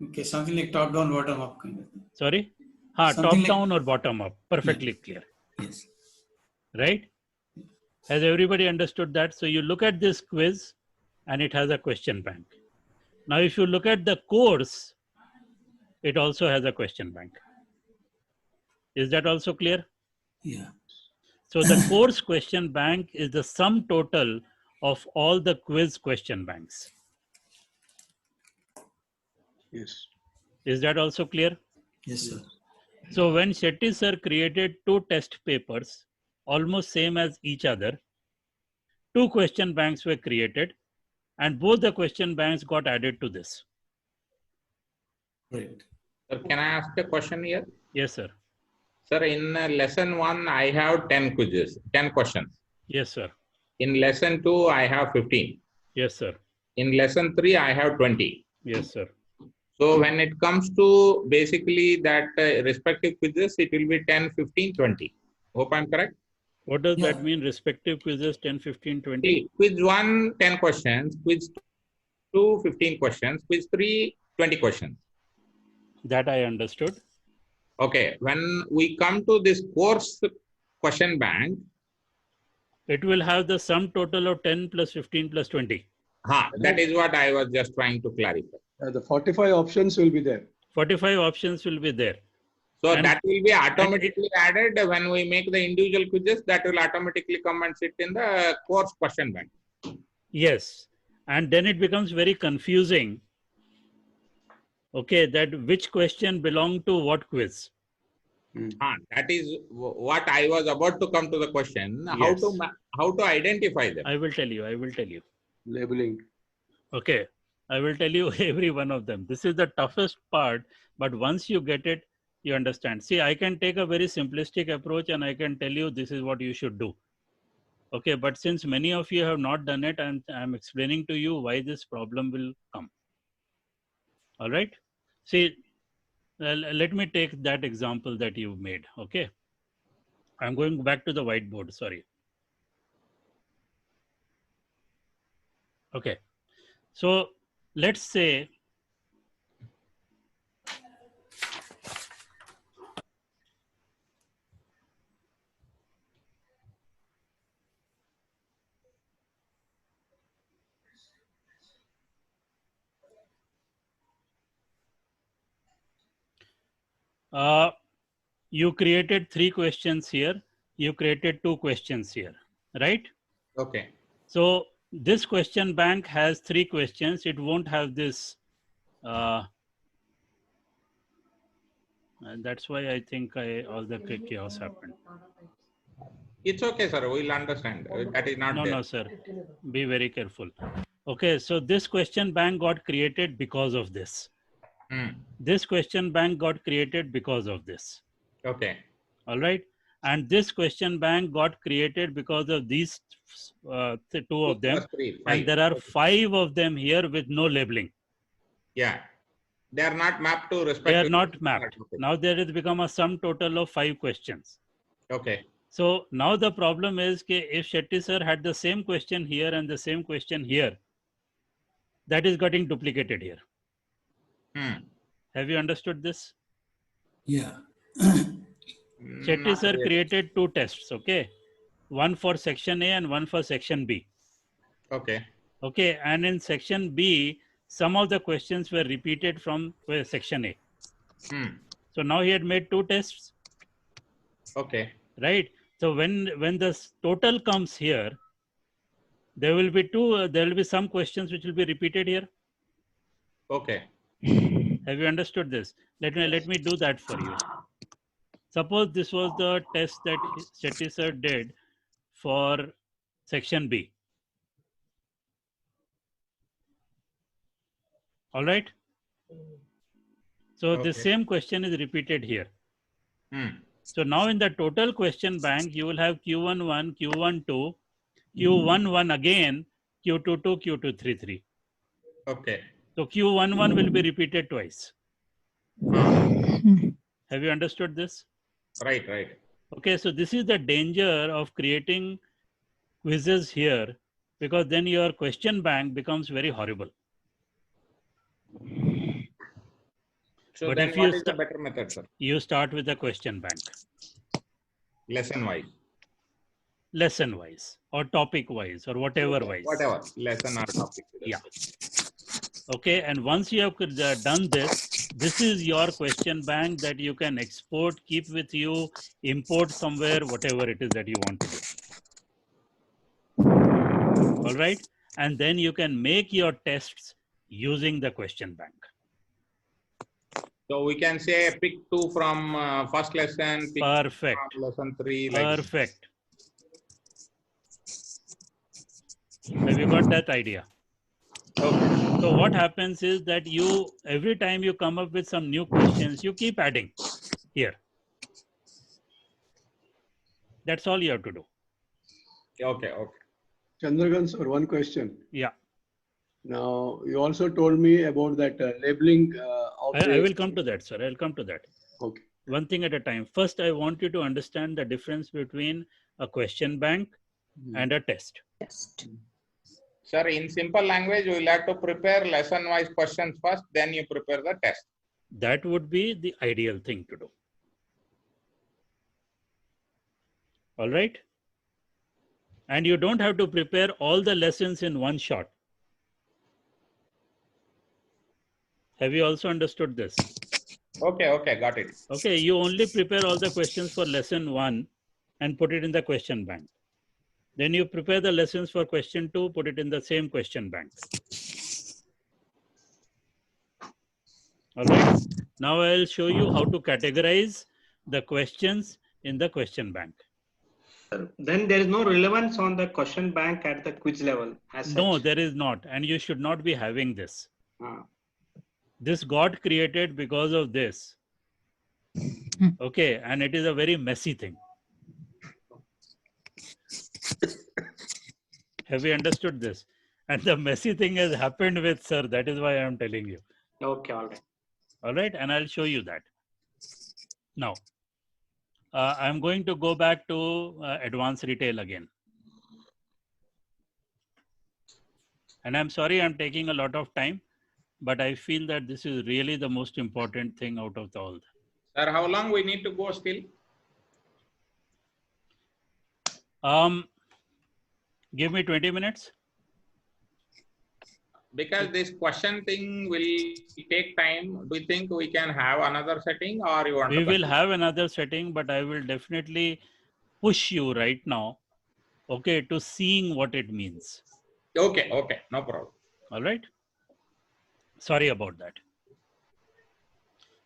Okay, something like top down, bottom up kind of thing. Sorry? Top down or bottom up. Perfectly clear. Yes. Right? Has everybody understood that? So you look at this quiz and it has a question bank. Now, if you look at the course, it also has a question bank. Is that also clear? Yeah. So the course question bank is the sum total of all the quiz question banks. Yes. Is that also clear? Yes, sir. So when Shetty sir created two test papers, almost same as each other, two question banks were created and both the question banks got added to this. Right. Sir, can I ask a question here? Yes, sir. Sir, in lesson 1, I have 10 quizzes, 10 questions. Yes, sir. In lesson 2, I have 15. Yes, sir. In lesson 3, I have 20. Yes, sir. So when it comes to basically that respective quizzes, it will be 10, 15, 20. Hope I'm correct? What does that mean? Respective quizzes 10, 15, 20? Quiz 1, 10 questions. Quiz 2, 15 questions. Quiz 3, 20 questions. That I understood. Okay. When we come to this course question bank, it will have the sum total of 10 plus 15 plus 20. That is what I was just trying to clarify. The 45 options will be there. 45 options will be there. So that will be automatically added when we make the individual quizzes. That will automatically come and sit in the course question bank. Yes. And then it becomes very confusing. Okay, that which question belong to what quiz? That is what I was about to come to the question. Yes. How to identify them? I will tell you. I will tell you. Labeling. Okay. I will tell you every one of them. This is the toughest part, but once you get it, You understand? See, I can take a very simplistic approach and I can tell you this is what you should do. Okay, but since many of you have not done it, I'm explaining to you why this problem will come. All right. See, let me take that example that you made. Okay. I'm going back to the whiteboard. Sorry. Okay. So let's say you created 3 questions here. You created 2 questions here, right? Okay. So this question bank has 3 questions. It won't have this. And that's why I think all the chaos happened. It's okay, sir. We'll understand. That is not there. No, sir. Be very careful. Okay, so this question bank got created because of this. This question bank got created because of this. Okay. All right. And this question bank got created because of these 2 of them. 3, and there are 5 of them here with no labeling. Yeah. They are not mapped to respect. They are not mapped. Okay. Now there has become a sum total of 5 questions. Okay. So now the problem is that if Shetty sir had the same question here and the same question here, that is getting duplicated here. Have you understood this? Yeah. Shetty sir created 2 tests, okay? One for section A and one for section B. Okay. Okay, and in section B, some of the questions were repeated from section A. So now he had made 2 tests. Okay. Right. So when the total comes here, there will be some questions which will be repeated here. Okay. Have you understood this? Let me do that for you. Suppose this was the test that Shetty sir did for section B. All right. So the same question is repeated here. So now in the total question bank, you will have Q11, Q12, Q11 again, Q22, Q233. Okay. So Q11 will be repeated twice. Have you understood this? Right, right. Okay, so this is the danger of creating quizzes here, because then your question bank becomes very horrible. So But then if what is the better method, sir? You start with the question bank. Lesson wise. Lesson wise or topic wise or whatever wise. Whatever. Lesson or topic. Yeah. Okay, and once you have done this, this is your question bank that you can export, keep with you, import somewhere, whatever it is that you want to do. All right. And then you can make your tests using the question bank. So we can say pick 2 from first lesson. Pick Perfect. From lesson 3. Perfect. Have you got that idea? Okay. So what happens is that every time you come up with some new questions, you keep adding here. That's all you have to do. Okay, okay. Chandrakan sir, one question. Yeah. Now, you also told me about that labeling. I will come to that, sir. I'll come to that. Okay. One thing at a time. First, I want you to understand the difference between a question bank and a test. Sir, in simple language, we will have to prepare lesson-wise questions first, then you prepare the test. That would be the ideal thing to do. All right. And you don't have to prepare all the lessons in one shot. Have you also understood this? Okay, okay, got it. Okay, you only prepare all the questions for lesson 1 and put it in the question bank. Then you prepare the lessons for question 2, put it in the same question bank. All right. Now I'll show you how to categorize the questions in the question bank. Then there is no relevance on the question bank at the quiz level. No, there is not. And you should not be having this. This got created because of this. Okay, and it is a very messy thing. Have you understood this? And the messy thing has happened with sir. That is why I am telling you. Okay, all right. All right, and I'll show you that. Now, I'm going to go back to advanced retail again. And I'm sorry I'm taking a lot of time, but I feel that this is really the most important thing out of all. Sir, how long we need to go still? Give me 20 minutes. Because this question thing will take time. Do you think we can have another setting, or you want We to will continue? have another setting, but I will definitely push you right now, okay, to seeing what it means. Okay, okay, no problem. All right. Sorry about that.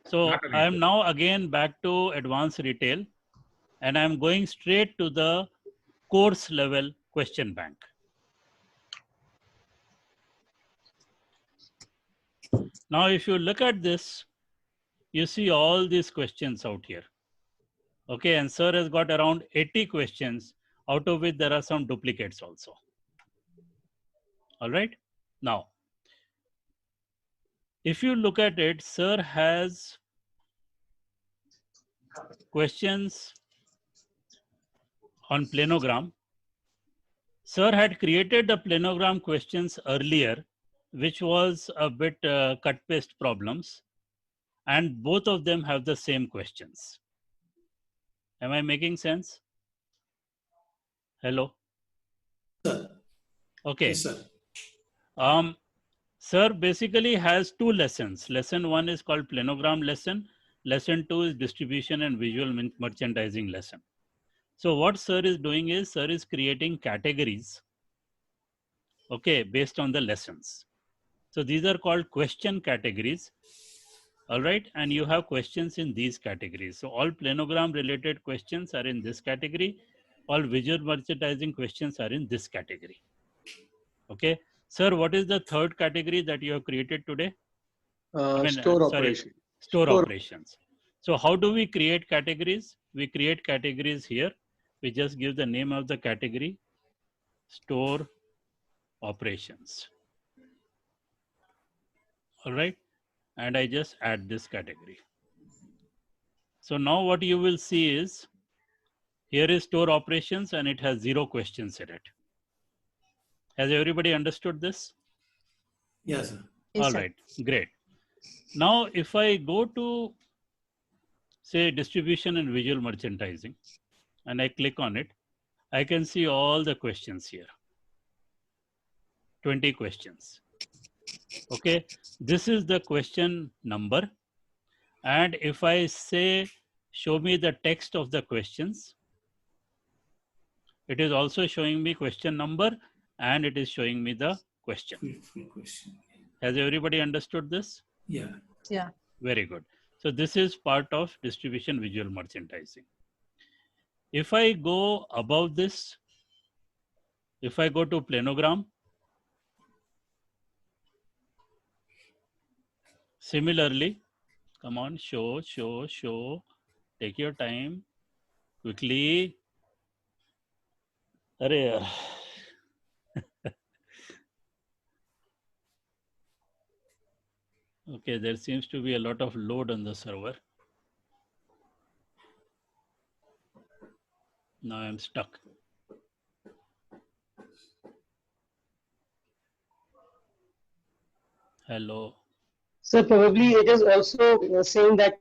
So Not an I am issue. now again back to advanced retail, and I'm going straight to the course level question bank. Now, if you look at this, you see all these questions out here. Okay, and sir has got around 80 questions, out of which there are some duplicates also. All right. Now, if you look at it, sir has questions on planogram. Sir had created the planogram questions earlier, which was a bit cut paste problems, and both of them have the same questions. Am I making sense? Hello? Sir. Okay. Yes, sir. Sir basically has two lessons. Lesson 1 is called planogram lesson. Lesson 2 is distribution and visual merchandising lesson. So what sir is doing is, sir is creating categories, okay, based on the lessons. So these are called question categories. All right, and you have questions in these categories. So all planogram related questions are in this category. All visual merchandising questions are in this category. Okay. Sir, what is the third category that you have created today? Store operation. Store operations. So how do we create categories? We create categories here. We just give the name of the category, store operations. All right. And I just add this category. So now what you will see is, here is store operations and it has 0 questions in it. Has everybody understood this? Yes, sir. All right, great. Now, if I go to, say, distribution and visual merchandising, and I click on it, I can see all the questions here. 20 questions. Okay, this is the question number. And if I say, show me the text of the questions, it is also showing me question number and it is showing me the question. Question. Has everybody understood this? Yeah. Yeah. Very good. So this is part of distribution visual merchandising. If I go above this, if I go to planogram, similarly, come on, show, take your time, quickly. Arey. Okay, there seems to be a lot of load on the server. Now I'm stuck. Hello. So probably it is also saying that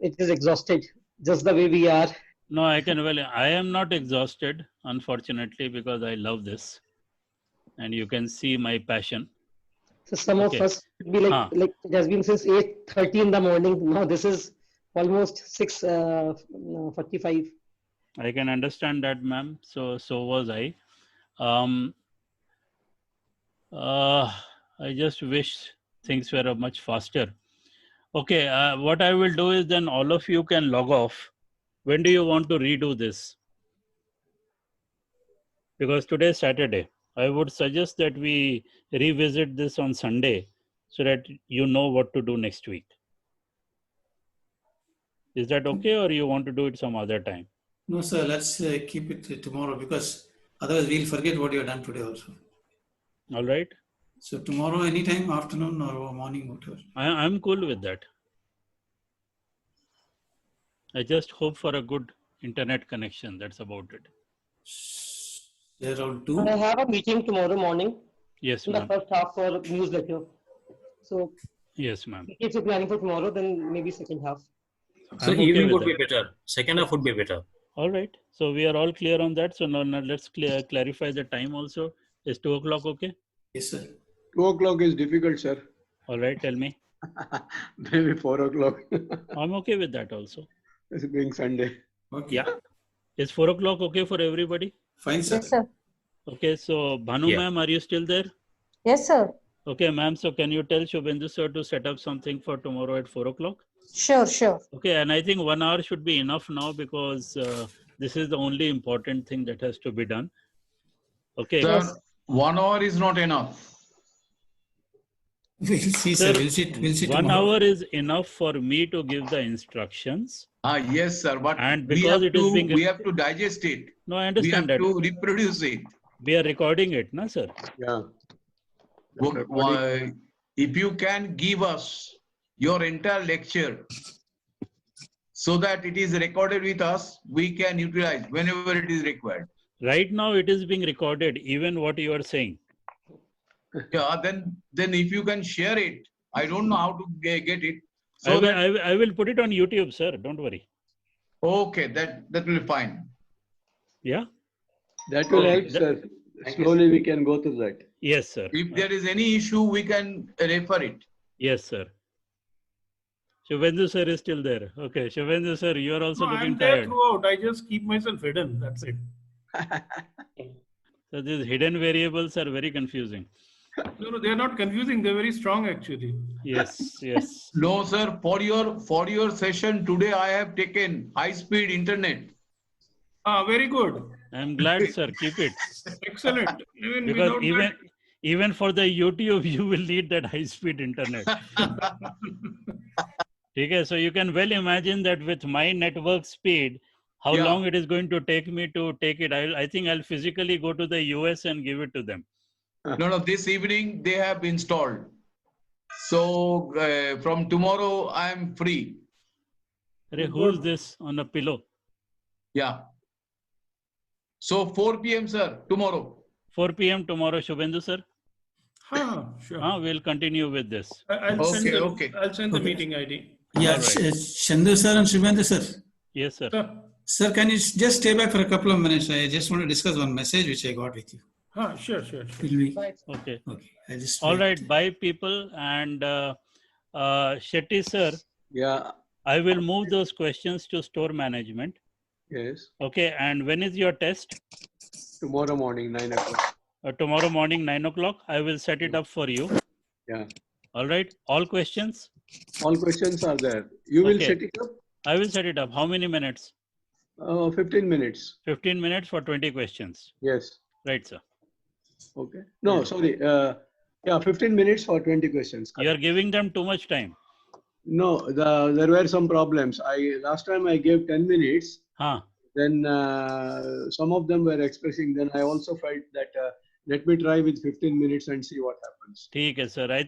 it is exhausted, just the way we are. No, I am not exhausted, unfortunately, because I love this. And you can see my passion. So some of us would be like it has been since 8:30 in the morning. Now this is almost 6:45. I can understand that, ma'am. So was I. I just wish things were much faster. Okay, what I will do is then all of you can log off. When do you want to redo this? Because today is Saturday. I would suggest that we revisit this on Sunday so that you know what to do next week. Is that okay, or you want to do it some other time? No, sir, let's keep it tomorrow because otherwise we'll forget what you have done today also. All right. So tomorrow, anytime, afternoon or morning, whatever. I'm cool with that. I just hope for a good internet connection. That's about it. There are 2. I have a meeting tomorrow morning. Yes, in the ma'am. first half for newsletter. So Yes, ma'am. if you're planning for tomorrow, then maybe second half. So okay evening with would that. be better. Second half would be better. All right. So we are all clear on that. So now let's clarify the time also. Is 2 o'clock okay? Yes, sir. 2 o'clock is difficult, sir. All right. Tell me. Maybe 4 o'clock. I'm okay with that also. It's being Sunday. Okay. Yeah. Is 4 o'clock okay for everybody? Fine, sir. Yes, sir. Okay. So Bhanu Yeah. ma'am, are you still there? Yes, sir. Okay, ma'am. So can you tell Shubhendu sir to set up something for tomorrow at 4 o'clock? Sure, sure. Okay. And I think 1 hour should be enough now because this is the only important thing that has to be done. Okay. Sir, Yes. 1 hour is not enough. We'll see, sir. We'll see 1 tomorrow. hour is enough for me to give the instructions. Yes, sir. But And we because have it is to being- we have to digest it. No, I We have understand that. to reproduce it. We are recording it, na, sir? Yeah. If you can give us your entire lecture so that it is recorded with us, we can utilize whenever it is required. Right now, it is being recorded, even what you are saying. Yeah, then if you can share it, I don't know how to get it. I So that I will put it on YouTube, sir. Don't worry. okay, that will be fine. Yeah? That will Okay. help, sir. Thank you, Slowly we can go through that. Yes, sir. If there is any issue, we can refer it. Yes, sir. Shubhendu sir is still there. Okay, Shubhendu sir, you are also No, looking I'm there tired. throughout. I just keep myself hidden. That's it. So these hidden variables are very confusing. No, they're not confusing. They're very strong, actually. Yes, yes. No, sir. For your session today, I have taken high-speed internet. Very good. I'm glad, sir. Keep it. Excellent. Even Because without even for the YouTube, you will need that high-speed internet. Okay, so you can well imagine that with my network speed, how Yeah. long it is going to take me to take it. I think I'll physically go to the US and give it to them. No, this evening they have installed. So from tomorrow, I am free. Arey, who's this on a pillow? Yeah. So 4 p.m., sir, tomorrow. 4 p.m. tomorrow, Shubhendu sir. sure. We'll continue with this. I'll send the Okay. meeting ID. Yeah, All right. Chandu sir and Shubhendu sir. Yes, sir. Sir, can you just stay back for a couple of minutes? I just want to discuss one message which I got with you. Sure. Will we? Okay. Okay. I just All wait. right. Bye, people. And Shetty sir, Yeah. I will move those questions to store management. Yes. Okay. And when is your test? Tomorrow morning, 9 o'clock. Tomorrow morning, 9 o'clock. I will set it up for you. Yeah. All right. All questions? All questions are there. You will Okay. set it up? I will set it up. How many minutes? 15 minutes. 15 minutes for 20 questions. Yes. Right, sir. Okay. No, sorry. Yeah, 15 minutes for 20 questions. You are giving them too much time. No, there were some problems. Last time I gave 10 minutes. Then some of them were expressing. Then I also felt that let me try with 15 minutes and see what happens. ठीक है, sir. I